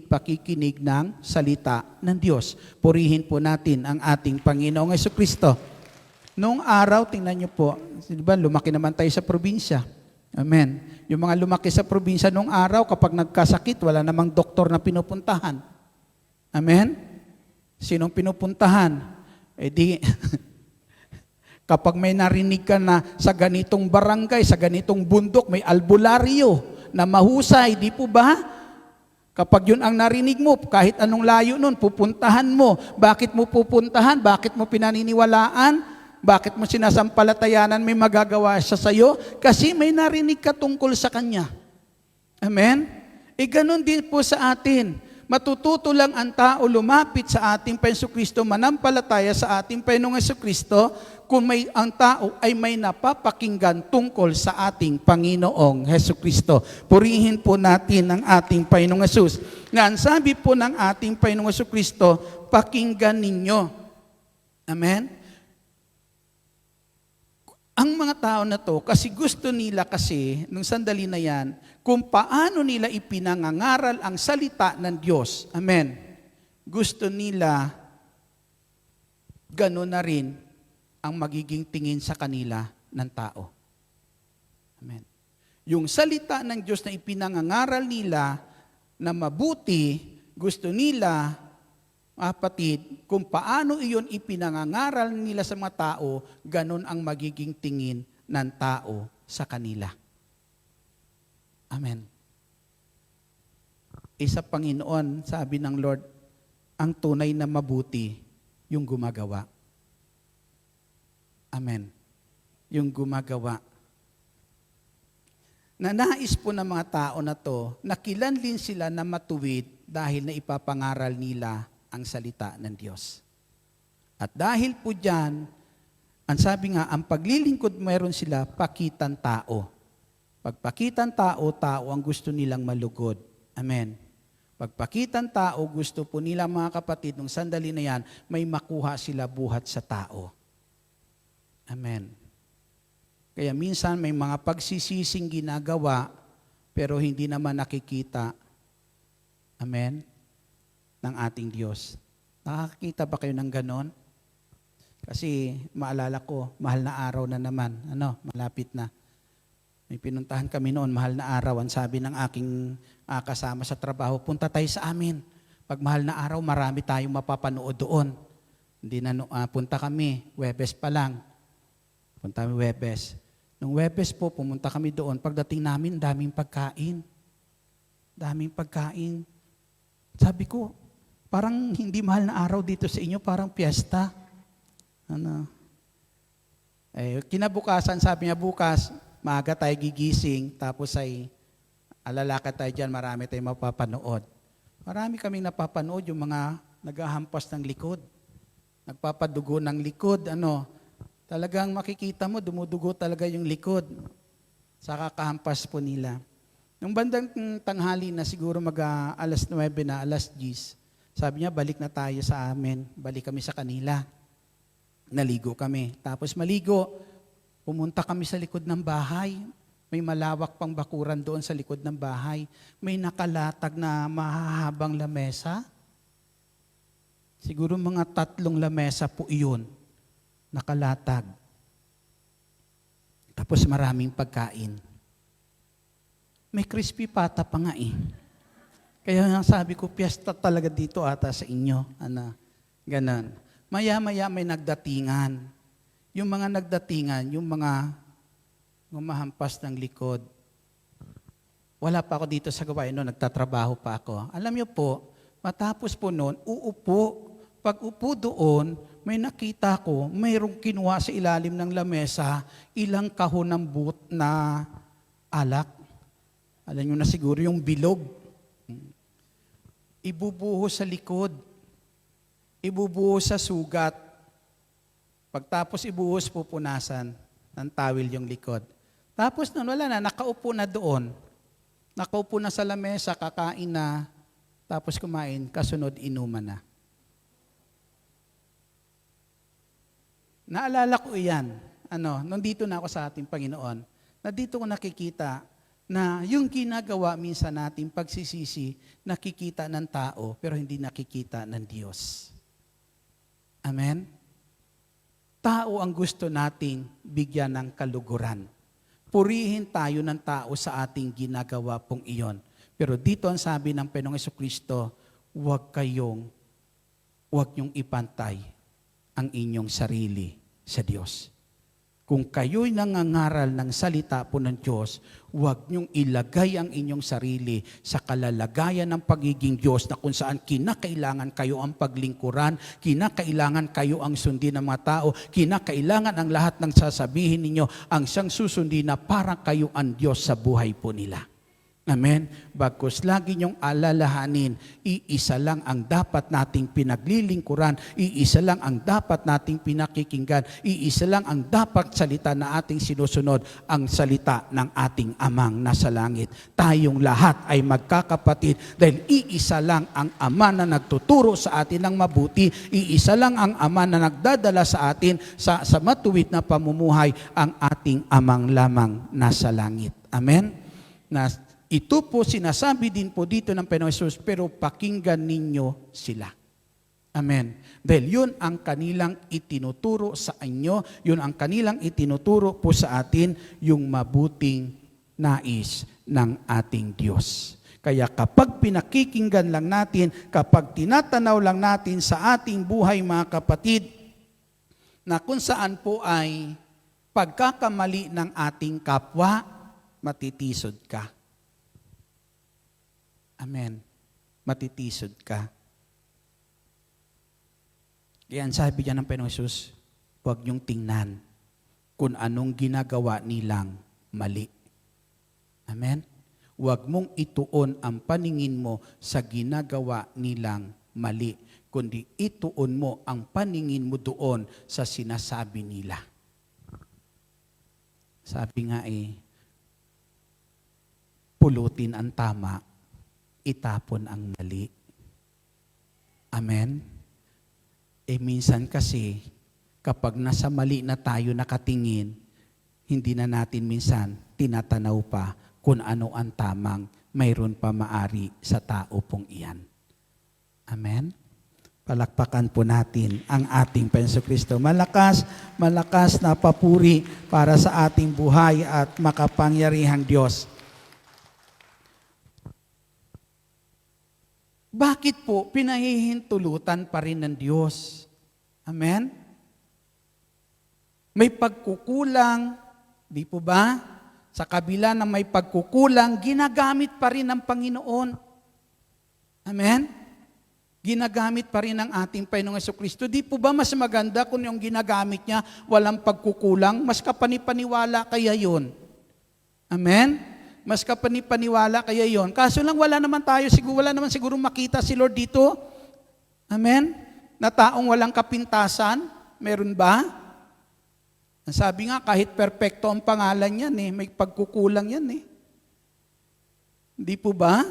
pakikinig ng salita ng Diyos. Purihin po natin ang ating Panginoong Jesucristo. Noong araw, tingnan niyo po, diba, lumaki naman tayo sa probinsya. Amen. Yung mga lumaki sa probinsya noong araw, kapag nagkasakit, wala namang doktor na pinupuntahan. Amen? Sinong pinupuntahan? Kapag may narinig ka na sa ganitong barangay, sa ganitong bundok, may albularyo na mahusay, di po ba? Kapag yun ang narinig mo, kahit anong layo nun, pupuntahan mo. Bakit mo pupuntahan? Bakit mo pinaniniwalaan? Bakit mo sinasampalatayanan may magagawa siya sa'yo? Kasi may narinig ka tungkol sa Kanya. Amen? Ganun din po sa atin. Matututo lang ang tao lumapit sa ating Panginoong Kristo, manampalataya sa ating Panginoong Kristo, kung ang tao ay may napapakinggan tungkol sa ating Panginoong Jesucristo. Purihin po natin ang ating Panginoong Jesus. Nga ang sabi po ng ating Panginoong Jesucristo, pakinggan ninyo. Amen? Ang mga tao na to, kasi gusto nila kasi, nung sandali na yan, kung paano nila ipinangangaral ang salita ng Diyos. Amen. Gusto nila, gano'n na rin ang magiging tingin sa kanila ng tao. Amen. Yung salita ng Diyos na ipinangangaral nila na mabuti, gusto nila, kapatid, kung paano iyon ipinangangaral nila sa mga tao, ganun ang magiging tingin ng tao sa kanila. Amen. Isa Panginoon, sabi ng Lord, ang tunay na mabuti, yung gumagawa. Amen. Yung gumagawa. Nanais po ng mga tao na to, nakilanlin sila na matuwid dahil na ipapangaral nila ang salita ng Diyos. At dahil po dyan, ang sabi nga, ang paglilingkod meron sila, pakitan tao. Pagpakitan tao, tao ang gusto nilang malugod. Amen. Pagpakitan tao, gusto po nila mga kapatid, nung sandali na yan, may makuha sila buhat sa tao. Amen. Kaya minsan may mga pagsisising ginagawa, pero hindi naman nakikita. Amen. Ng ating Diyos. Nakakita ba kayo ng ganon? Kasi maalala ko, mahal na araw na naman. Malapit na. May pinuntahan kami noon, mahal na araw. Ang sabi ng aking kasama sa trabaho, punta tayo sa amin. Pag mahal na araw, marami tayong mapapanood doon. Hindi na punta kami, Huwebes pa lang. Punta kami Huwebes. Nung Huwebes po, pumunta kami doon. Pagdating namin, daming pagkain. Daming pagkain. Sabi ko, parang hindi mahal na araw dito sa inyo, parang piyesta. Kinabukasan, sabi niya bukas, maaga tayo gigising, tapos ay alalakad tayo dyan, marami tayong mapapanood. Marami kaming napapanood, yung mga naghahampas ng likod, nagpapadugo ng likod, talagang makikita mo, dumudugo talaga yung likod sa kakahampas po nila. Nung bandang tanghali na siguro alas 9 na, alas 10, sabi niya, balik na tayo sa amin, balik kami sa kanila. Naligo kami. Tapos maligo, Pumunta kami sa likod ng bahay. May malawak pang bakuran doon sa likod ng bahay. May nakalatag na mahahabang lamesa. Siguro mga 3 lamesa po iyon. Nakalatag. Tapos maraming pagkain. May crispy pata pa nga eh. Kaya nga sabi ko, piyesta talaga dito ata sa inyo. Ganon. Maya-maya may nagdatingan. Yung mga nagdatingan, yung mga gumahampas ng likod. Wala pa ako dito sa gawain noon, nagtatrabaho pa ako. Alam niyo po, matapos po noon, uupo. Pag upo doon, may nakita ko, mayroong kinuha sa ilalim ng lamesa, ilang kahon ng na alak. Alam niyo na siguro yung bilog. Ibubuhos sa likod. Ibubuhos sa sugat. Pagtapos ibuhos, pupunasan ng tawil yung likod. Tapos nun, wala na, nakaupo na doon. Nakaupo na sa lamesa, kakain na, tapos kumain, kasunod inuman na. Naalala ko iyan, nandito na ako sa ating Panginoon, na dito ko nakikita na yung ginagawa minsan natin pagsisisi, nakikita ng tao, pero hindi nakikita ng Diyos. Amen? Tao ang gusto nating bigyan ng kaluguran. Purihin tayo ng tao sa ating ginagawa pong iyon. Pero dito ang sabi ng Panginoong Jesucristo, huwag niyong ipantay ang inyong sarili sa Diyos. Kung kayo'y nangangaral ng salita po ng Diyos, huwag niyong ilagay ang inyong sarili sa kalalagayan ng pagiging Diyos na kung saan kinakailangan kayo ang paglingkuran, kinakailangan kayo ang sundin ng mga tao, kinakailangan ang lahat ng sasabihin ninyo ang siyang susundin na parang kayo ang Diyos sa buhay po nila. Amen? Bagkus lagi niyong alalahanin, iisa lang ang dapat nating pinaglilingkuran, iisa lang ang dapat nating pinakikinggan, iisa lang ang dapat salita na ating sinusunod, ang salita ng ating Amang nasa langit. Tayong lahat ay magkakapatid dahil iisa lang ang Ama na nagtuturo sa atin ng mabuti, iisa lang ang Ama na nagdadala sa atin sa matuwid na pamumuhay, ang ating Amang lamang nasa langit. Amen? Ito po sinasabi din po dito ng Panginoon Jesus, pero pakinggan ninyo sila. Amen. Dahil yun ang kanilang itinuturo sa inyo, yun ang kanilang itinuturo po sa atin, yung mabuting nais ng ating Diyos. Kaya kapag pinakikinggan lang natin, kapag tinatanaw lang natin sa ating buhay mga kapatid, na kung saan po ay pagkakamali ng ating kapwa, matitisod ka. Amen. Matitisod ka. Kaya ang sabi niya ng Panginoong Jesus, huwag niyong tingnan kung anong ginagawa nilang mali. Amen. Huwag mong ituon ang paningin mo sa ginagawa nilang mali, kundi ituon mo ang paningin mo doon sa sinasabi nila. Sabi nga pulutin ang tama, itapon ang mali. Amen? Minsan kasi, kapag nasa mali na tayo nakatingin, hindi na natin minsan tinatanaw pa kung ano ang tamang mayroon pa maari sa tao pong iyan. Amen? Palakpakan po natin ang ating Panginoong Kristo. Malakas, malakas na papuri para sa ating buhay at makapangyarihang Diyos. Bakit po pinahihintulutan pa rin ng Diyos? Amen? May pagkukulang, di po ba? Sa kabila ng may pagkukulang, ginagamit pa rin ng Panginoon. Amen? Ginagamit pa rin ng ating Panginoong Jesucristo. Di po ba mas maganda kung yung ginagamit niya walang pagkukulang? Mas kapanipaniwala kaya yun. Amen? Mas kapanipaniwala kaya yon. Kaso lang wala naman siguro makita si Lord dito. Amen? Na taong walang kapintasan, meron ba? Ang sabi nga, kahit perpekto ang pangalan yan may pagkukulang yan Hindi po ba?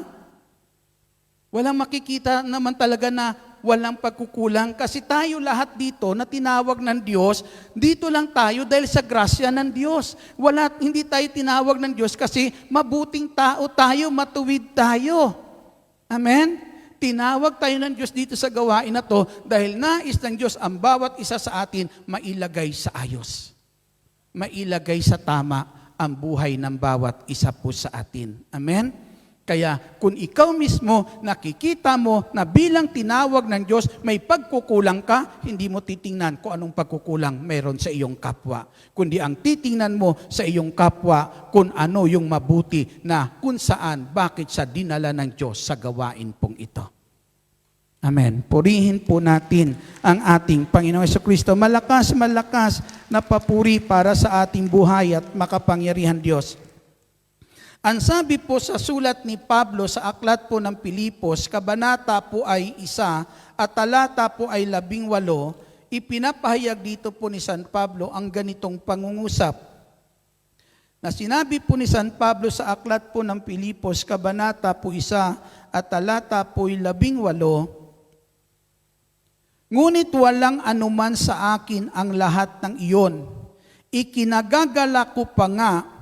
Walang makikita naman talaga na walang pagkukulang kasi tayo lahat dito na tinawag ng Diyos, dito lang tayo dahil sa grasya ng Diyos. Hindi tayo tinawag ng Diyos kasi mabuting tao tayo, matuwid tayo. Amen? Tinawag tayo ng Diyos dito sa gawain na to dahil nais ng Diyos ang bawat isa sa atin mailagay sa ayos. Mailagay sa tama ang buhay ng bawat isa po sa atin. Amen? Kaya kung ikaw mismo nakikita mo na bilang tinawag ng Diyos may pagkukulang ka, hindi mo titingnan kung anong pagkukulang meron sa iyong kapwa. Kundi ang titingnan mo sa iyong kapwa kung ano yung mabuti na kung saan, bakit siya dinala ng Diyos sa gawain pong ito. Amen. Purihin po natin ang ating Panginoong Jesucristo. Malakas na papuri para sa ating buhay at makapangyarihan Diyos. Ang sabi po sa sulat ni Pablo sa aklat po ng Pilipos, kabanata po ay 1 at talata po ay 18, ipinapahayag dito po ni San Pablo ang ganitong pangungusap. Na sinabi po ni San Pablo sa aklat po ng Pilipos, kabanata po 1 at talata po ay 18, ngunit walang anuman sa akin ang lahat ng iyon. Ikinagagala ko pa nga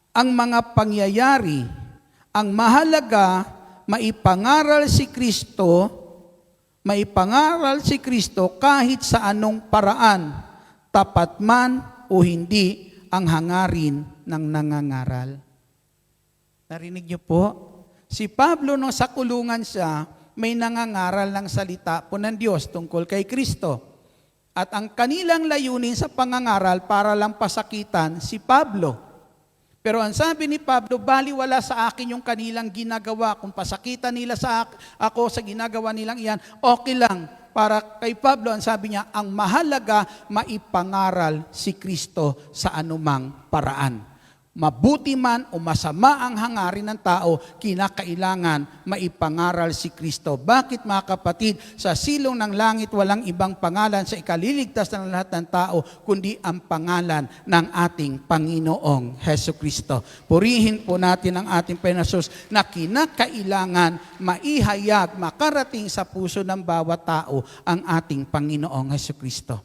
ang mga pangyayari. Ang mahalaga, maipangaral si Kristo kahit sa anong paraan, tapat man o hindi ang hangarin ng nangangaral. Narinig niyo po? Si Pablo nung sa kulungan siya, may nangangaral ng salita po ng Diyos tungkol kay Kristo. At ang kanilang layunin sa pangangaral para lang pasakitan si Pablo. Pero ang sabi ni Pablo, baliwala sa akin yung kanilang ginagawa. Kung pasakitan nila ako sa ginagawa nilang iyan, okay lang. Para kay Pablo, ang sabi niya, ang mahalaga, maipangaral si Kristo sa anumang paraan. Mabuti man o masama ang hangarin ng tao, kinakailangan maipangaral si Kristo. Bakit mga kapatid? Sa silong ng langit walang ibang pangalan sa ikaliligtas ng lahat ng tao, kundi ang pangalan ng ating Panginoong Hesukristo. Purihin po natin ang ating Panginoon na kinakailangan maihayag, makarating sa puso ng bawat tao ang ating Panginoong Hesukristo.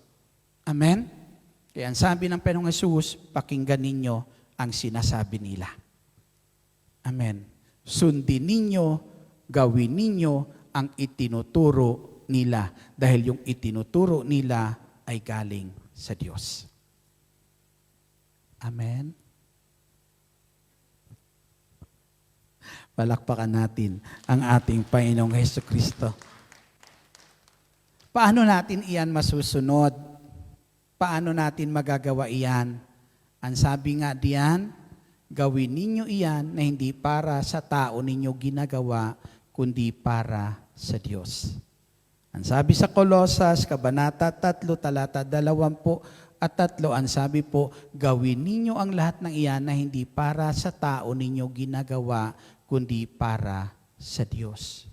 Amen? Kaya ang sabi ng Panginoong Jesus, pakinggan ninyo ang sinasabi nila. Amen. Sundin ninyo, gawin ninyo ang itinuturo nila dahil yung itinuturo nila ay galing sa Diyos. Amen. Palakpakan natin ang ating Panginoong Hesukristo. Paano natin iyan masusunod? Paano natin magagawa iyan? Ang sabi nga diyan, gawin ninyo iyan na hindi para sa tao ninyo ginagawa, kundi para sa Diyos. Ang sabi sa Kolosas, kabanata 3, talata 23, ang sabi po, gawin ninyo ang lahat ng iyan na hindi para sa tao ninyo ginagawa, kundi para sa Diyos.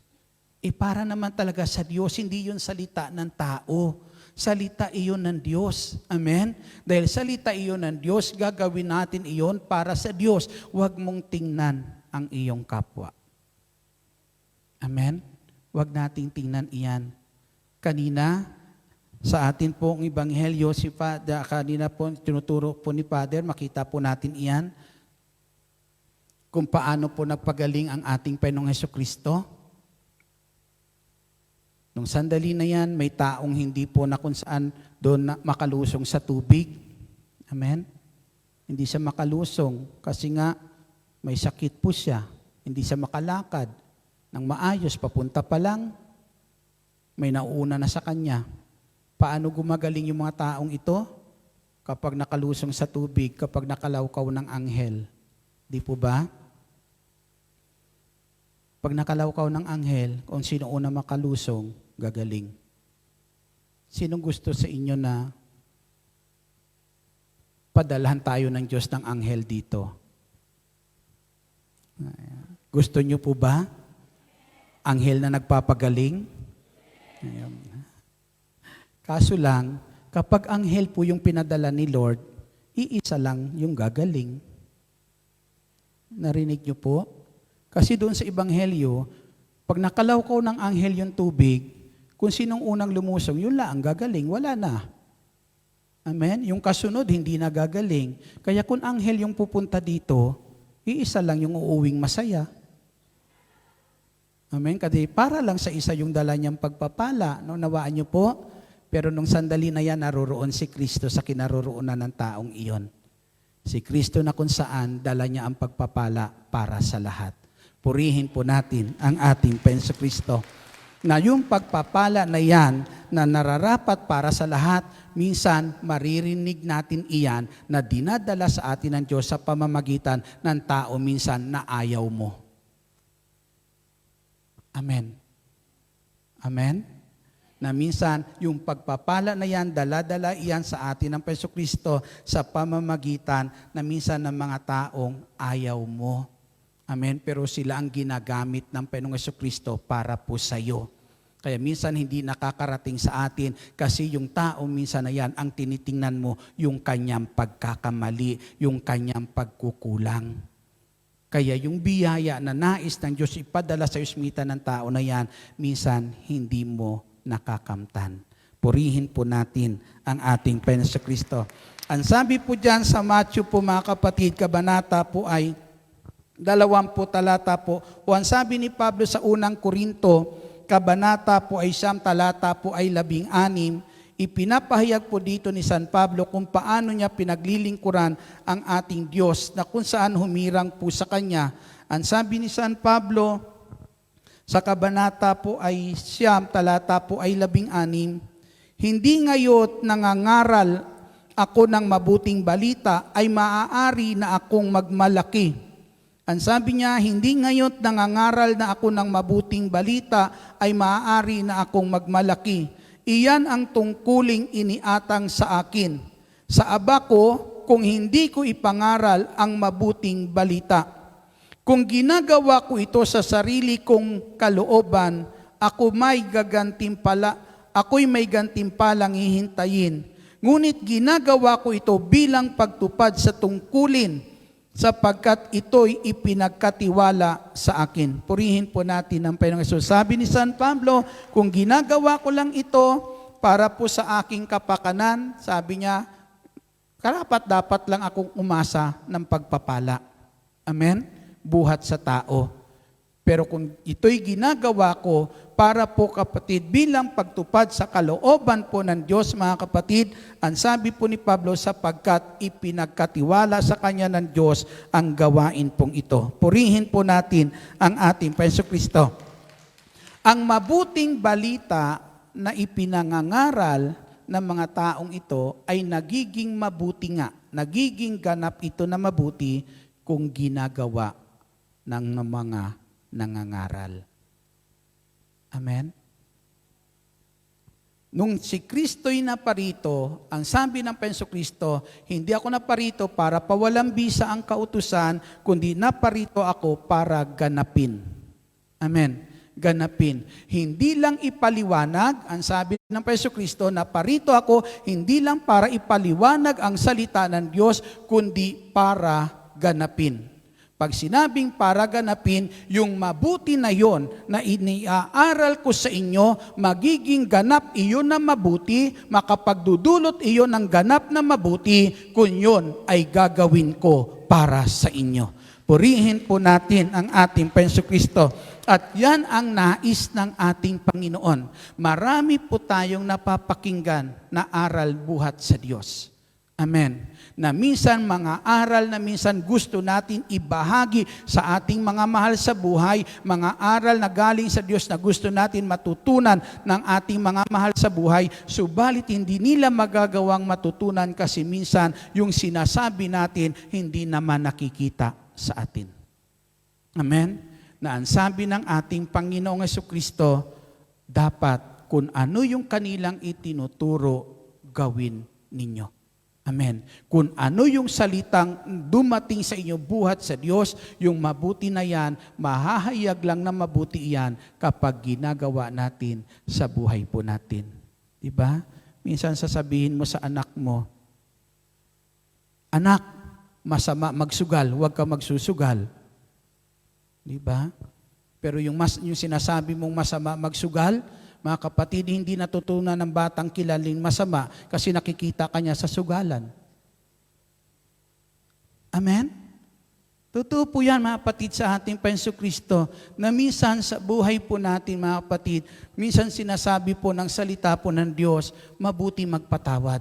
Para naman talaga sa Diyos, hindi yun salita ng tao. Salita iyon ng Diyos. Amen? Dahil salita iyon ng Diyos, gagawin natin iyon para sa Diyos. Huwag mong tingnan ang iyong kapwa. Amen? Huwag nating tingnan iyan. Kanina, sa atin pong Ebanghelyo, kanina po tinuturo po ni Father, makita po natin iyan, kung paano po nagpagaling ang ating Panginoong Hesukristo. Nung sandali na yan, may taong hindi po na kung saan doon makalusong sa tubig. Amen? Hindi siya makalusong kasi nga may sakit po siya. Hindi siya makalakad ng maayos, papunta pa lang, may nauuna na sa kanya. Paano gumagaling yung mga taong ito? Kapag nakalusong sa tubig, kapag nakalawkaw ng anghel. Di po ba? Pag nakalawkaw ng anghel, kung sino una makalusong, gagaling. Sinong gusto sa inyo na padalhan tayo ng Diyos ng anghel dito? Gusto niyo po ba? Anghel na nagpapagaling? Kaso lang, kapag anghel po yung pinadala ni Lord, iisa lang yung gagaling. Narinig niyo po? Kasi doon sa Ebanghelyo, pag nakalawkaw ng anghel yung tubig, Kung sinong unang lumusong, yun lang ang gagaling, wala na. Amen? Yung kasunod, hindi na gagaling. Kaya kung anghel yung pupunta dito, iisa lang yung uuwing masaya. Amen? Kasi para lang sa isa yung dala niyang pagpapala. No, nawaan niyo po? Pero nung sandali na yan, naroroon si Kristo sa kinaroroonan ng taong iyon. Si Kristo na kung saan dala niya ang pagpapala para sa lahat. Purihin po natin ang ating Penso Kristo. Na yung pagpapala na yan na nararapat para sa lahat, minsan maririnig natin iyan na dinadala sa atin ng Diyos sa pamamagitan ng tao minsan na ayaw mo. Amen. Amen? Na minsan yung pagpapala na yan, dala-dala iyan sa atin ng Penso Kristo sa pamamagitan na minsan ng mga taong ayaw mo. Amen? Pero sila ang ginagamit ng Panginoong Jesucristo para po sa iyo. Kaya minsan hindi nakakarating sa atin kasi yung tao minsan na yan, ang tinitingnan mo yung kanyang pagkakamali, yung kanyang pagkukulang. Kaya yung biyaya na nais ng Diyos ipadala sa ismita ng tao na yan, minsan hindi mo nakakamtan. Purihin po natin ang ating Panginoon Kristo. Ang sabi po dyan sa Matthew po mga kapatid, kabanata po ay 20 talata po. O ang sabi ni Pablo sa unang Korinto, kabanata po ay 9, talata po ay 16, ipinapahayag po dito ni San Pablo kung paano niya pinaglilingkuran ang ating Diyos na kung saan humirang po sa Kanya. Ang sabi ni San Pablo sa kabanata po ay 9, talata po ay 16, hindi ngayon nangangaral ako ng mabuting balita ay maaari na akong magmalaki. Ang sabi niya, hindi ngayon nangangaral na ako ng mabuting balita ay maaari na akong magmalaki. Iyan ang tungkuling iniatang sa akin. Sa aba ko, kung hindi ko ipangaral ang mabuting balita. Kung ginagawa ko ito sa sarili kong kalooban, ako'y may gantimpalang hihintayin. Ngunit ginagawa ko ito bilang pagtupad sa tungkulin, sapagkat ito'y ipinagkatiwala sa akin. Purihin po natin ang Panginoong Hesus. Sabi ni San Pablo, kung ginagawa ko lang ito para po sa aking kapakanan, sabi niya, karapat-dapat lang akong umasa ng pagpapala. Amen? Buhat sa tao. Pero kung ito'y ginagawa ko para po kapatid bilang pagtupad sa kalooban po ng Diyos mga kapatid, ang sabi po ni Pablo sapagkat ipinagkatiwala sa kanya ng Diyos ang gawain pong ito. Purihin po natin ang ating Panginoong Kristo. Ang mabuting balita na ipinangangaral ng mga taong ito ay nagiging mabuti nga, nagiging ganap ito na mabuti kung ginagawa ng mga nangangaral. Amen? Nung si Kristo'y naparito, ang sabi ng Panginoong Kristo, hindi ako naparito para pawalang bisa ang kautusan, kundi naparito ako para ganapin. Amen? Ganapin. Hindi lang ipaliwanag, ang sabi ng Panginoong Kristo, naparito ako, hindi lang para ipaliwanag ang salita ng Diyos, kundi para ganapin. Pag sinabing para ganapin, yung mabuti na yon na iniaaral ko sa inyo, magiging ganap iyon na mabuti, makapagdudulot iyon ng ganap na mabuti, kung yon ay gagawin ko para sa inyo. Purihin po natin ang ating Panginoong Kristo. At yan ang nais ng ating Panginoon. Marami po tayong napapakinggan na aral buhat sa Diyos. Amen. Na minsan mga aral na minsan gusto natin ibahagi sa ating mga mahal sa buhay, mga aral na galing sa Diyos na gusto natin matutunan ng ating mga mahal sa buhay, subalit hindi nila magagawang matutunan kasi minsan yung sinasabi natin hindi naman nakikita sa atin. Amen? Na ang sabi ng ating Panginoong Jesucristo, dapat kung ano yung kanilang itinuturo, gawin ninyo. Amen. Kung ano yung salitang dumating sa inyo buhat sa Diyos, yung mabuti na yan, mahahayag lang na mabuti yan kapag ginagawa natin sa buhay po natin. Diba? Minsan sasabihin mo sa anak mo, anak, masama magsugal, huwag ka magsusugal. Diba? Pero yung sinasabi mong masama magsugal, Mga kapatid, hindi natutunan ng batang kilaling masama kasi nakikita kanya sa sugalan. Amen? Totoo po yan, mga kapatid, sa ating Panginoong Kristo, na minsan sa buhay po natin, mga kapatid, minsan sinasabi po ng salita po ng Diyos, mabuti magpatawad.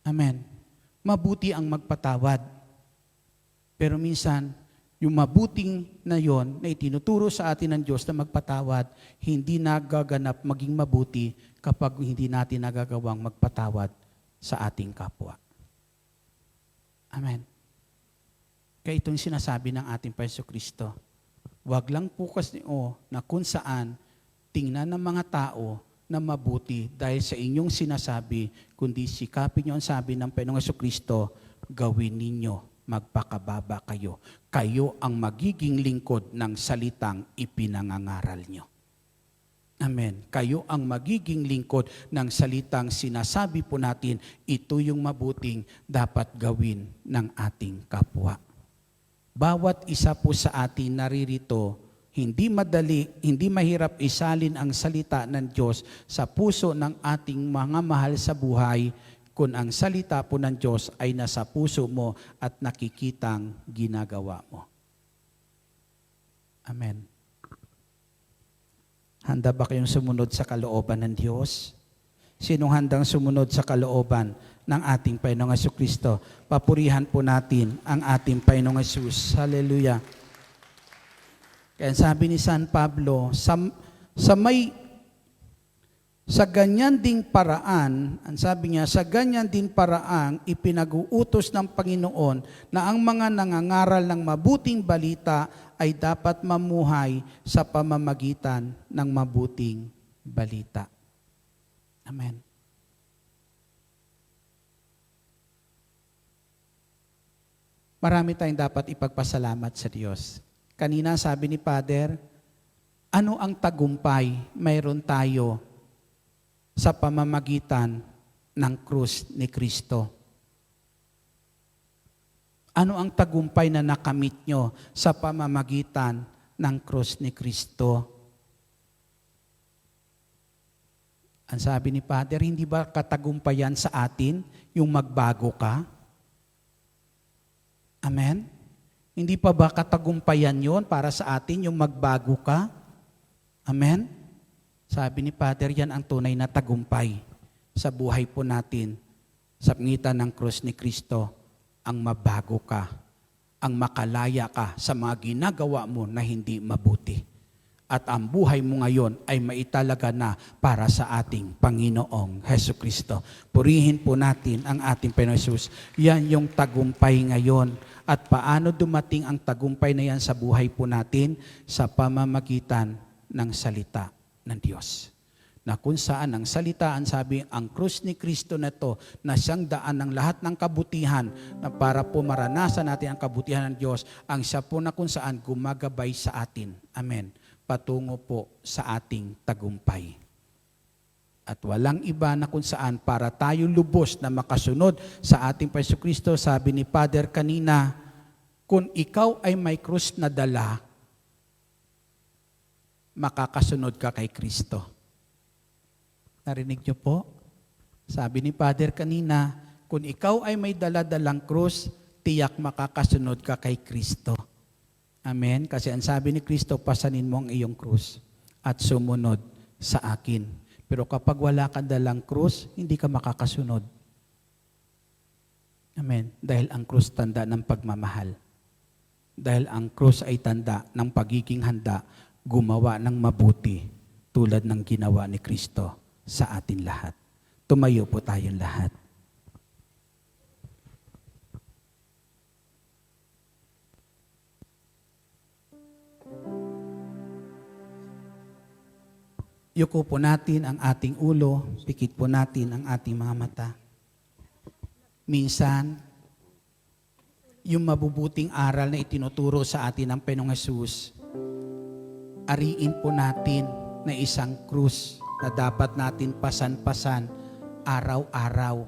Amen. Mabuti ang magpatawad. Pero minsan, yung mabuting na yon na itinuturo sa atin ng Diyos na magpatawad, hindi nagaganap maging mabuti kapag hindi natin nagagawang magpatawad sa ating kapwa. Amen. Kaya itong sinasabi ng ating Panginoong Kristo, huwag lang pukas na kung saan tingnan ng mga tao na mabuti dahil sa inyong sinasabi, kundi sikapin niyo ang sabi ng Panginoong Kristo, gawin ninyo, magpakababa kayo. Kayo ang magiging lingkod ng salitang ipinangangaral nyo. Amen. Kayo ang magiging lingkod ng salitang sinasabi po natin, ito yung mabuting dapat gawin ng ating kapwa. Bawat isa po sa atin naririto, hindi madali, hindi mahirap isalin ang salita ng Diyos sa puso ng ating mga mahal sa buhay kung ang salita po ng Diyos ay nasa puso mo at nakikitang ginagawa mo. Amen. Handa ba kayong sumunod sa kalooban ng Diyos? Sinong handang sumunod sa kalooban ng ating Panginoong Jesucristo? Papurihan po natin ang ating Panginoong Jesus. Hallelujah. Kaya sabi ni San Pablo, sa ganyan ding paraan, ang sabi niya, sa ganyan din paraan ipinag-uutos ng Panginoon na ang mga nangangaral ng mabuting balita ay dapat mamuhay sa pamamagitan ng mabuting balita. Amen. Marami tayong dapat ipagpasalamat sa Diyos. Kanina sabi ni Father, ano ang tagumpay mayroon tayo sa pamamagitan ng krus ni Kristo? Ano ang tagumpay na nakamit nyo sa pamamagitan ng krus ni Kristo? Ang sabi ni Father, hindi ba katagumpayan sa atin yung magbago ka? Amen? Hindi pa ba katagumpayan yon para sa atin yung magbago ka? Amen? Sabi ni Father, yan ang tunay na tagumpay sa buhay po natin sa pangitan ng krus ni Kristo, ang mabago ka, ang makalaya ka sa mga ginagawa mo na hindi mabuti. At ang buhay mo ngayon ay maitalaga na para sa ating Panginoong Jesucristo. Purihin po natin ang ating Panginoon Jesus. Yan yung tagumpay ngayon. At paano dumating ang tagumpay na yan sa buhay po natin? Sa pamamagitan ng salita ng Diyos. Na kung saan ang salita, ang sabi, ang krus ni Kristo na to, na siyang daan ng lahat ng kabutihan, na para po maranasan natin ang kabutihan ng Diyos, ang siya po na kung saan gumagabay sa atin. Amen. Patungo po sa ating tagumpay. At walang iba na kung saan para tayo lubos na makasunod sa ating Panginoong Kristo, sabi ni Father kanina, kung ikaw ay may krus na dala, makakasunod ka kay Kristo. Narinig niyo po? Sabi ni Father kanina, kung ikaw ay may dala-dalang krus, tiyak makakasunod ka kay Kristo. Amen? Kasi ang sabi ni Kristo, pasanin mo ang iyong krus at sumunod sa akin. Pero kapag wala kang dalang krus, hindi ka makakasunod. Amen? Dahil ang krus tanda ng pagmamahal. Dahil ang krus ay tanda ng pagiging handa, gumawa ng mabuti tulad ng ginawa ni Kristo sa atin lahat. Tumayo po tayong lahat. Yuko po natin ang ating ulo, pikit po natin ang ating mga mata. Minsan, yung mabubuting aral na itinuturo sa atin ng Panginoong Hesus, ariin po natin na isang krus na dapat natin pasan-pasan araw-araw.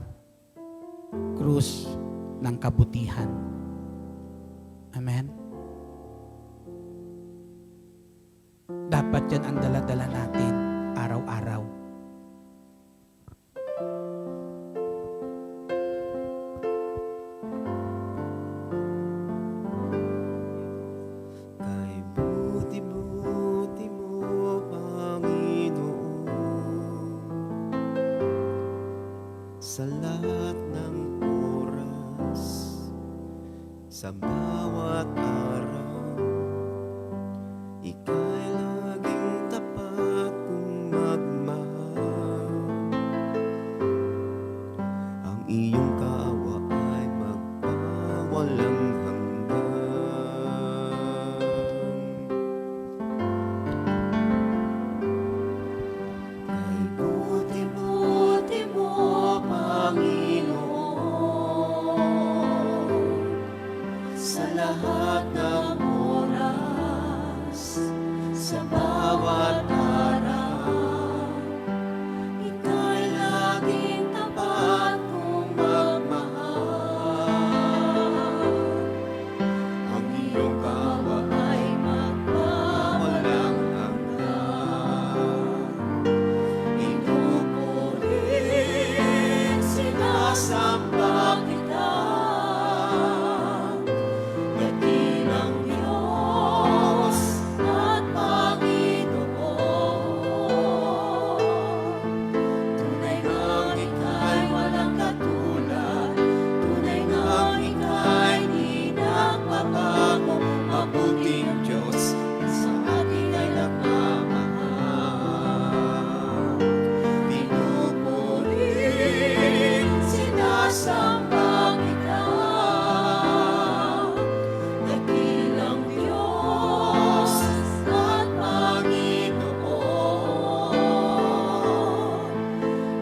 Krus ng kabutihan. Amen? Dapat yan ang dala-dala natin. sa bawat araw. Ika'y laging tapat kong magmahal. Ang iyong kaawa ay magpawalang hanggan. Kay buti-buti mo, Panginoon, sa lahat ng oras, sa bawat araw, ika'y laging tapat kong magmahal. Ang iyong kawa ay magpawalang hanggan. Inupulit, sinasamba kita, dakilang Diyos at Panginoon. Tunay ngang ika'y walang katulad, tunay ngang ika'y di nagbabago. Mabuting Diyos sa atin ay nagmamahal. Pinupulit, sinasamba kita, dakilang Diyos at Panginoon.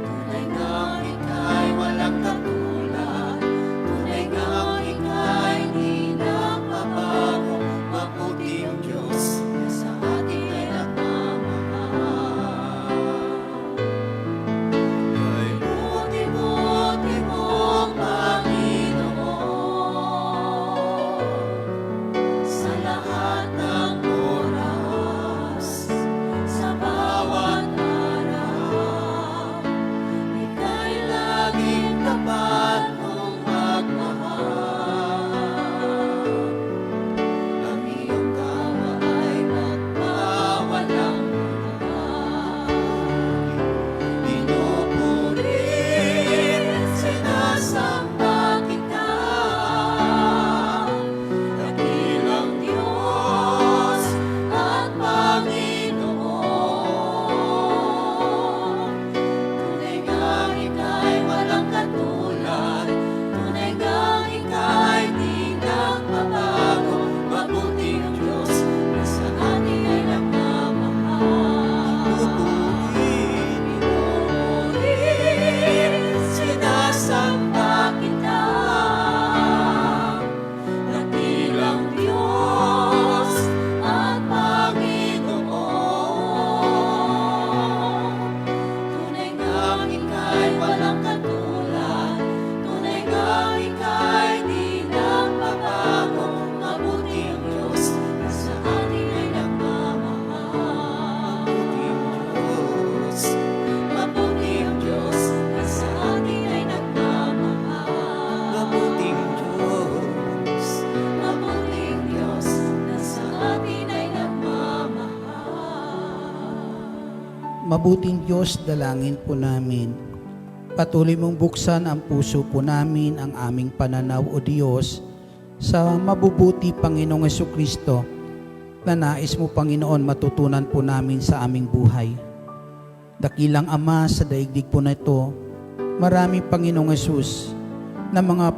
Tunay ngang ika'y walang katulad, tunay ngang ika'y di nagbabago. Mabuting Diyos na sa atin ay nagmamahal. Kay buti-buti mo, Panginoon, sa lahat ng oras, sa bawat araw, ika'y laging tapat kong magmahal. Ang iyong kawa ay magpawalang hanggan. Pinupulit, sinasamba kita, dakilang Diyos at Panginoon. Tunay ngang ika'y walang katulad, tunay ngang ika'y di nagbabago. Mabuting Diyos na sa atin ay nagmamahal. Pinupulit, sinasamba kita, dakilang Diyos at Panginoon. Tunay ngang ika'y walang katulad, tunay ngang ika'y di nagbabago. Mabuting Diyos na sa atin ay nagmamahal. Mabuting Diyos na sa atin ay nagmamahal. Mabuting Diyos, mabuting Diyos na sa atin ay nagmamahal. Mabuting Diyos, dalangin po namin. Patuloy mong buksan ang puso po namin, ang aming pananaw o Diyos, sa mabubuti Panginoong Jesucristo na nais mo, Panginoon, matutunan po namin sa aming buhay. Dakilang Ama, sa daigdig po na ito, marami, Panginoong Jesus, na mga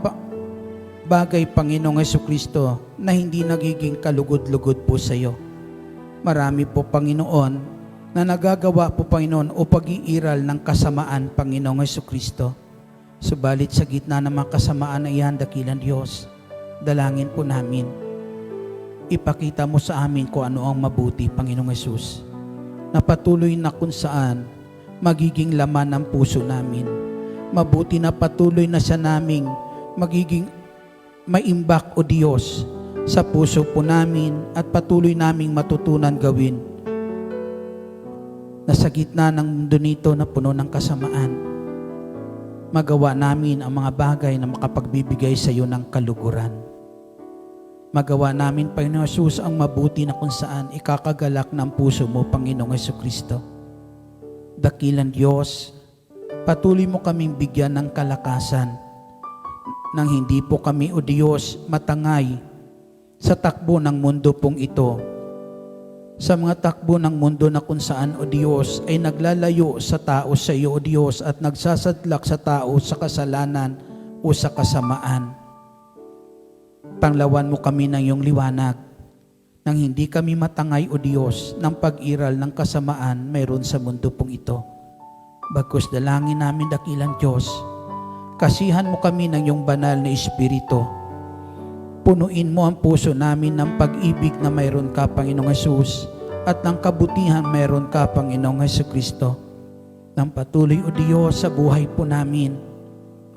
bagay, Panginoong Jesucristo, na hindi nagiging kalugod-lugod po sa iyo. Marami po, Panginoon, na nagagawa po, Panginoon, o pag-iiral ng kasamaan, Panginoong Jesucristo. Subalit sa gitna ng mga kasamaan na iyan, dakilang Diyos, dalangin po namin. Ipakita mo sa amin kung ano ang mabuti, Panginoong Jesus, na patuloy na kung saan magiging laman ng puso namin. Mabuti na patuloy na siya naming magiging maimbak o Diyos sa puso po namin at patuloy naming matutunan gawin na sa gitna ng mundo nito na puno ng kasamaan, magawa namin ang mga bagay na makapagbibigay sa iyo ng kaluguran. Magawa namin, Panginoon Jesus, ang mabuti na kung saan ikakagalak ng puso mo, Panginoong Jesucristo. Dakilang Diyos, patuloy mo kaming bigyan ng kalakasan nang hindi po kami, O Diyos, matangay sa takbo ng mundo pong ito. Sa mga takbo ng mundo na kung saan, O Diyos, ay naglalayo sa tao sa iyo, O Diyos, at nagsasadlak sa tao sa kasalanan o sa kasamaan. Panglawan mo kami ng iyong liwanag, nang hindi kami matangay, O Diyos, ng pag-iral ng kasamaan mayroon sa mundo pong ito. Bagkus dalangin namin, dakilang Diyos, kasihan mo kami ng iyong banal na Espiritu. Punuin mo ang puso namin ng pag-ibig na mayroon ka, Panginoong Hesus, at ng kabutihan mayroon ka, Panginoong Hesukristo. Nang patuloy, O Diyos, sa buhay po namin,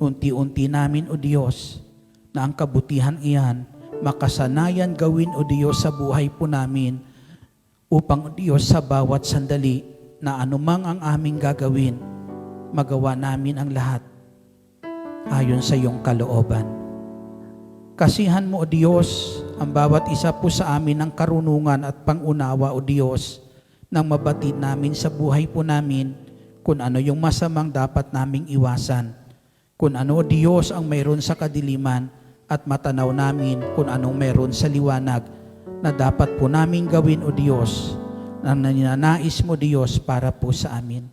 unti-unti namin, O Diyos, na ang kabutihan iyan, makasanayan gawin, O Diyos, sa buhay po namin, upang, O Diyos, sa bawat sandali, na anumang ang aming gagawin, magawa namin ang lahat ayon sa iyong kalooban. Kasihan mo, O Diyos, ang bawat isa po sa amin ng karunungan at pangunawa, O Diyos, nang mabatid namin sa buhay po namin kung ano yung masamang dapat naming iwasan, kung ano, O Diyos, ang mayroon sa kadiliman, at matanaw namin kung anong mayroon sa liwanag na dapat po naming gawin, O Diyos, na ninanais mo, Diyos, para po sa amin.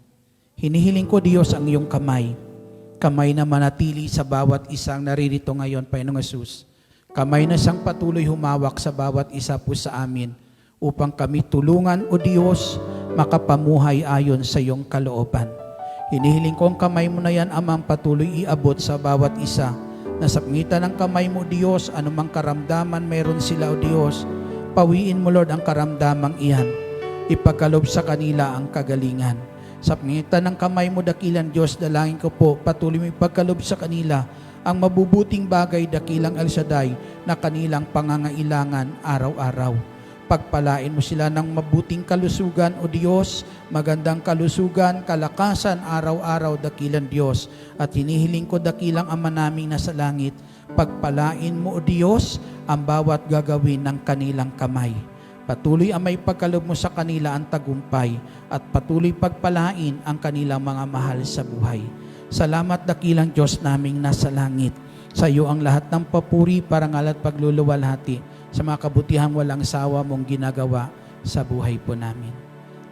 Hinihiling ko, Diyos, ang iyong kamay na manatili sa bawat isang naririto ngayon, Panginoong Hesus. Kamay na siyang patuloy humawak sa bawat isa po sa amin upang kami tulungan, O Diyos, makapamuhay ayon sa iyong kalooban. Hinihiling ko ang kamay mo na yan, Amang, patuloy iabot sa bawat isa na sa pangitan ng kamay mo, Diyos, anumang karamdaman meron sila, O Diyos, pawiin mo, Lord, ang karamdamang iyan. Ipagkalob sa kanila ang kagalingan. Sa pangitan ng kamay mo, dakilang Diyos, dalangin ko po, patuloy mo ipagkalob sa kanila ang mabubuting bagay, dakilang El Shaddai, na kanilang pangangailangan araw-araw. Pagpalain mo sila ng mabuting kalusugan, O Diyos, magandang kalusugan, kalakasan araw-araw, dakilang Diyos. At hinihiling ko, dakilang Ama naming nasa langit, pagpalain mo, O Diyos, ang bawat gagawin ng kanilang kamay. Patuloy ang may pagkalob mo sa kanila ang tagumpay at patuloy pagpalain ang kanilang mga mahal sa buhay. Salamat, dakilang Diyos naming nasa langit. Sa iyo ang lahat ng papuri, parangal at pagluluwalhati sa mga kabutihan walang sawa mong ginagawa sa buhay po namin.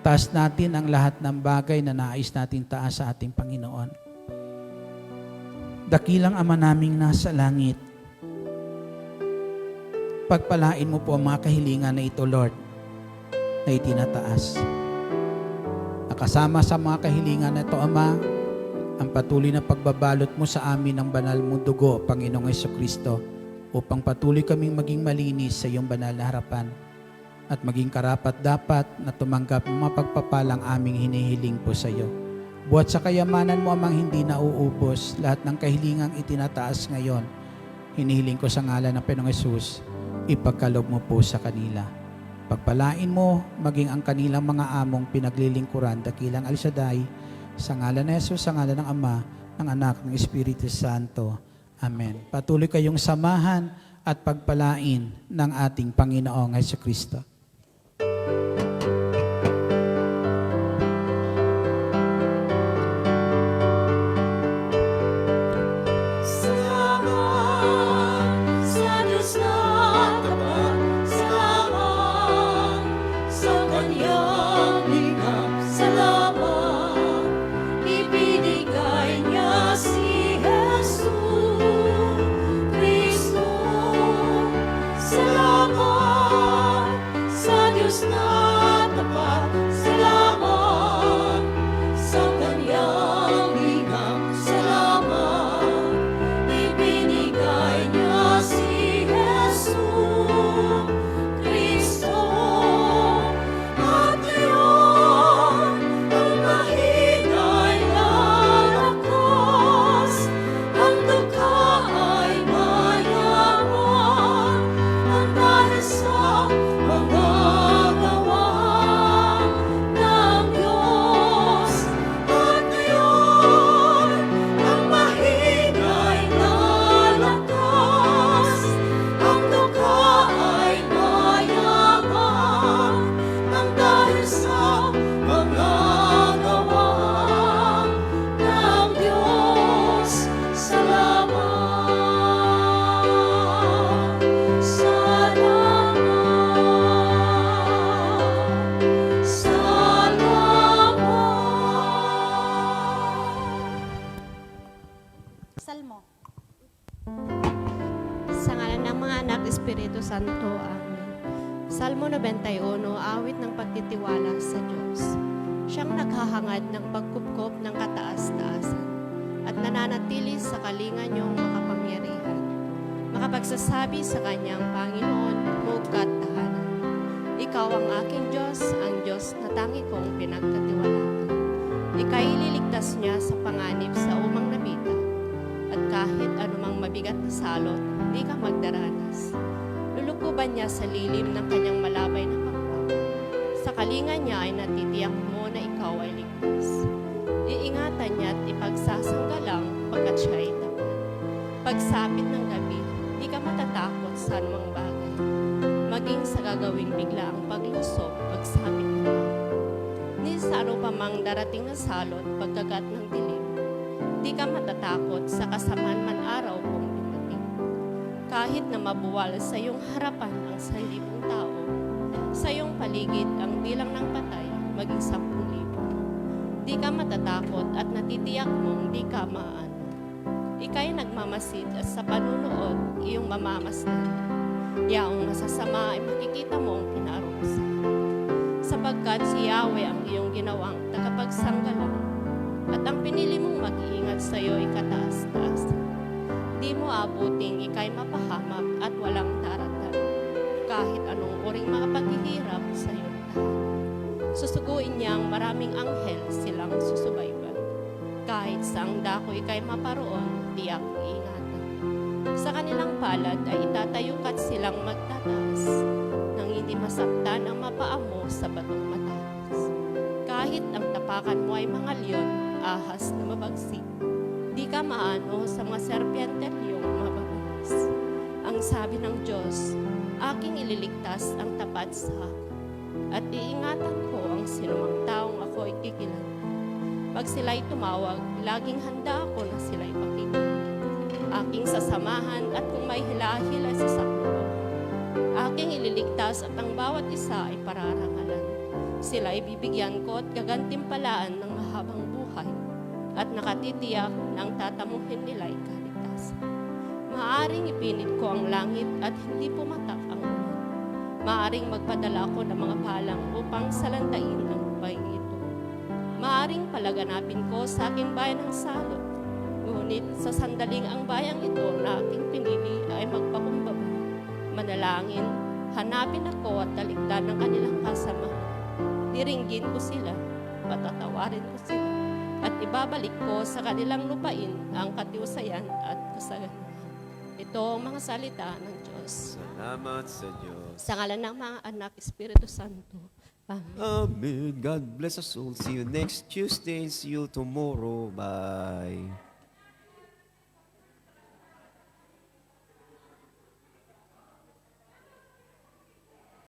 Taas natin ang lahat ng bagay na nais natin taas sa ating Panginoon. Dakilang Ama naming nasa langit, pagpalain mo po ang mga kahilingan na ito, Lord, na itinataas. Nakasama sa mga kahilingan na ito, Ama, ang patuloy na pagbabalot mo sa amin ng banal mong dugo, Panginoong Hesukristo, upang patuloy kaming maging malinis sa iyong banal na harapan at maging karapat-dapat na tumanggap ng mga pagpapalang aming hinihiling po sa iyo. Buhat sa kayamanan mo, Amang, hindi nauubos lahat ng kahilingang itinataas ngayon. Hinihiling ko sa ngalan ng Panginoong Hesus, ipagkalob mo po sa kanila. Pagpalain mo, maging ang kanilang mga among pinaglilingkuran, dakilang El Shaddai, sa ngalan ng Hesus, sa ngalan ng Ama, ng Anak, ng Espiritu Santo. Amen. Patuloy kayong samahan at pagpalain ng ating Panginoong Hesukristo. Salamat Salmo. Sa ngalan ng mga anak, Espiritu Santo. Amen. Salmo 91, awit ng pagtitiwala sa Diyos. Siyang naghahangad ng pagkupkop ng kataas-taasan at nananatili sa kalinga niyong makapangyarihan. Makapagsasabi sa kanyang Panginoon, mukat tahanan. Ikaw ang aking Diyos, ang Diyos na tangi kong pinagkatiwalaan. Ika'y ililigtas niya sa panganib sa umang nabita. At kahit anumang mabigat na salot, di ka magdaranas. Lulukuban niya sa lilim ng kanyang malabay na pakpak. Sa kalinga niya ay natitiyak mo na ikaw ay ligtas. Iingatan niya at ipagsasanggalang pagkat siya ay tapat. Pagsapit ng gabi, di ka matatakot sa anumang bagay. Maging sa gagawing biglaang paglusob, pagsapit ng gabi. Ni sa ano pa mang darating na salot, pagkagat ng dilim, di ka matatakot sa kasamaan man araw kung dumating. Kahit na mabuwal sa iyong harapan ang 1,000 tao, sa iyong paligid ang bilang ng patay maging 10,000. Di ka matatakot at natitiyak mong di ka maano. Ika'y nagmamasid at sa panunood iyong mamamasdan. Yaong masasama ay makikita mong pinarusahan. Sapagkat si Yahweh ang iyong ginawang tagapagsanggalang at ang pinili mong mag-iingat sa iyo ay kataas-taas. Di mo abuting ika'y mapahamak at walang daratan, kahit anong uring mga paghihirap sa iyong tahan. Susuguin niya ang maraming anghel silang susubayban. Kahit sa ang dako ika'y maparoon, tiyak iingatan. Sa kanilang palad ay itatayo ka't silang magtataas, nang hindi masaktan ang mapaamo sa batong matalas. Kahit ang tapakan mo ay mga leon, ahas na mabagsik, di ka maano sa mga serpentelyong mababangis. Ang sabi ng Diyos, aking ililigtas ang tapat sa akin, at iingatan ko ang sinumang taong ako ikikilan. Pag sila'y tumawag, laging handa ako na sila'y pakinggan. Aking sasamahan at kung may hila-hila sa sakluban, aking ililigtas at ang bawat isa ay pararangalan. Sila ay bibigyan ko at gagantimpalaan ng mahabang buhay at nakatitiyak na ang tatamuhin nila ay kaligtasan. Maaring ipinit ko ang langit at hindi pumatak ang ulan. Maaring magpadala ko ng mga palang upang salantain ang lupain ito. Maaring palaganapin ko sa aking bayan ng salot. Ngunit sa sandaling ang bayang ito na aking pinili ay magpakumbaba. Manalangin, hanapin ako at talikdan ng kanilang kasamahan. Diringgin ko sila, patatawarin ko sila, at ibabalik ko sa kanilang lupain ang katiwasayan at kasaganahan. Ito ang mga salita ng Diyos. Salamat sa Diyos. Sa ngalan ng mga anak, Espiritu Santo. Amen. Amen. God bless us all. See you next Tuesday. See you tomorrow. Bye.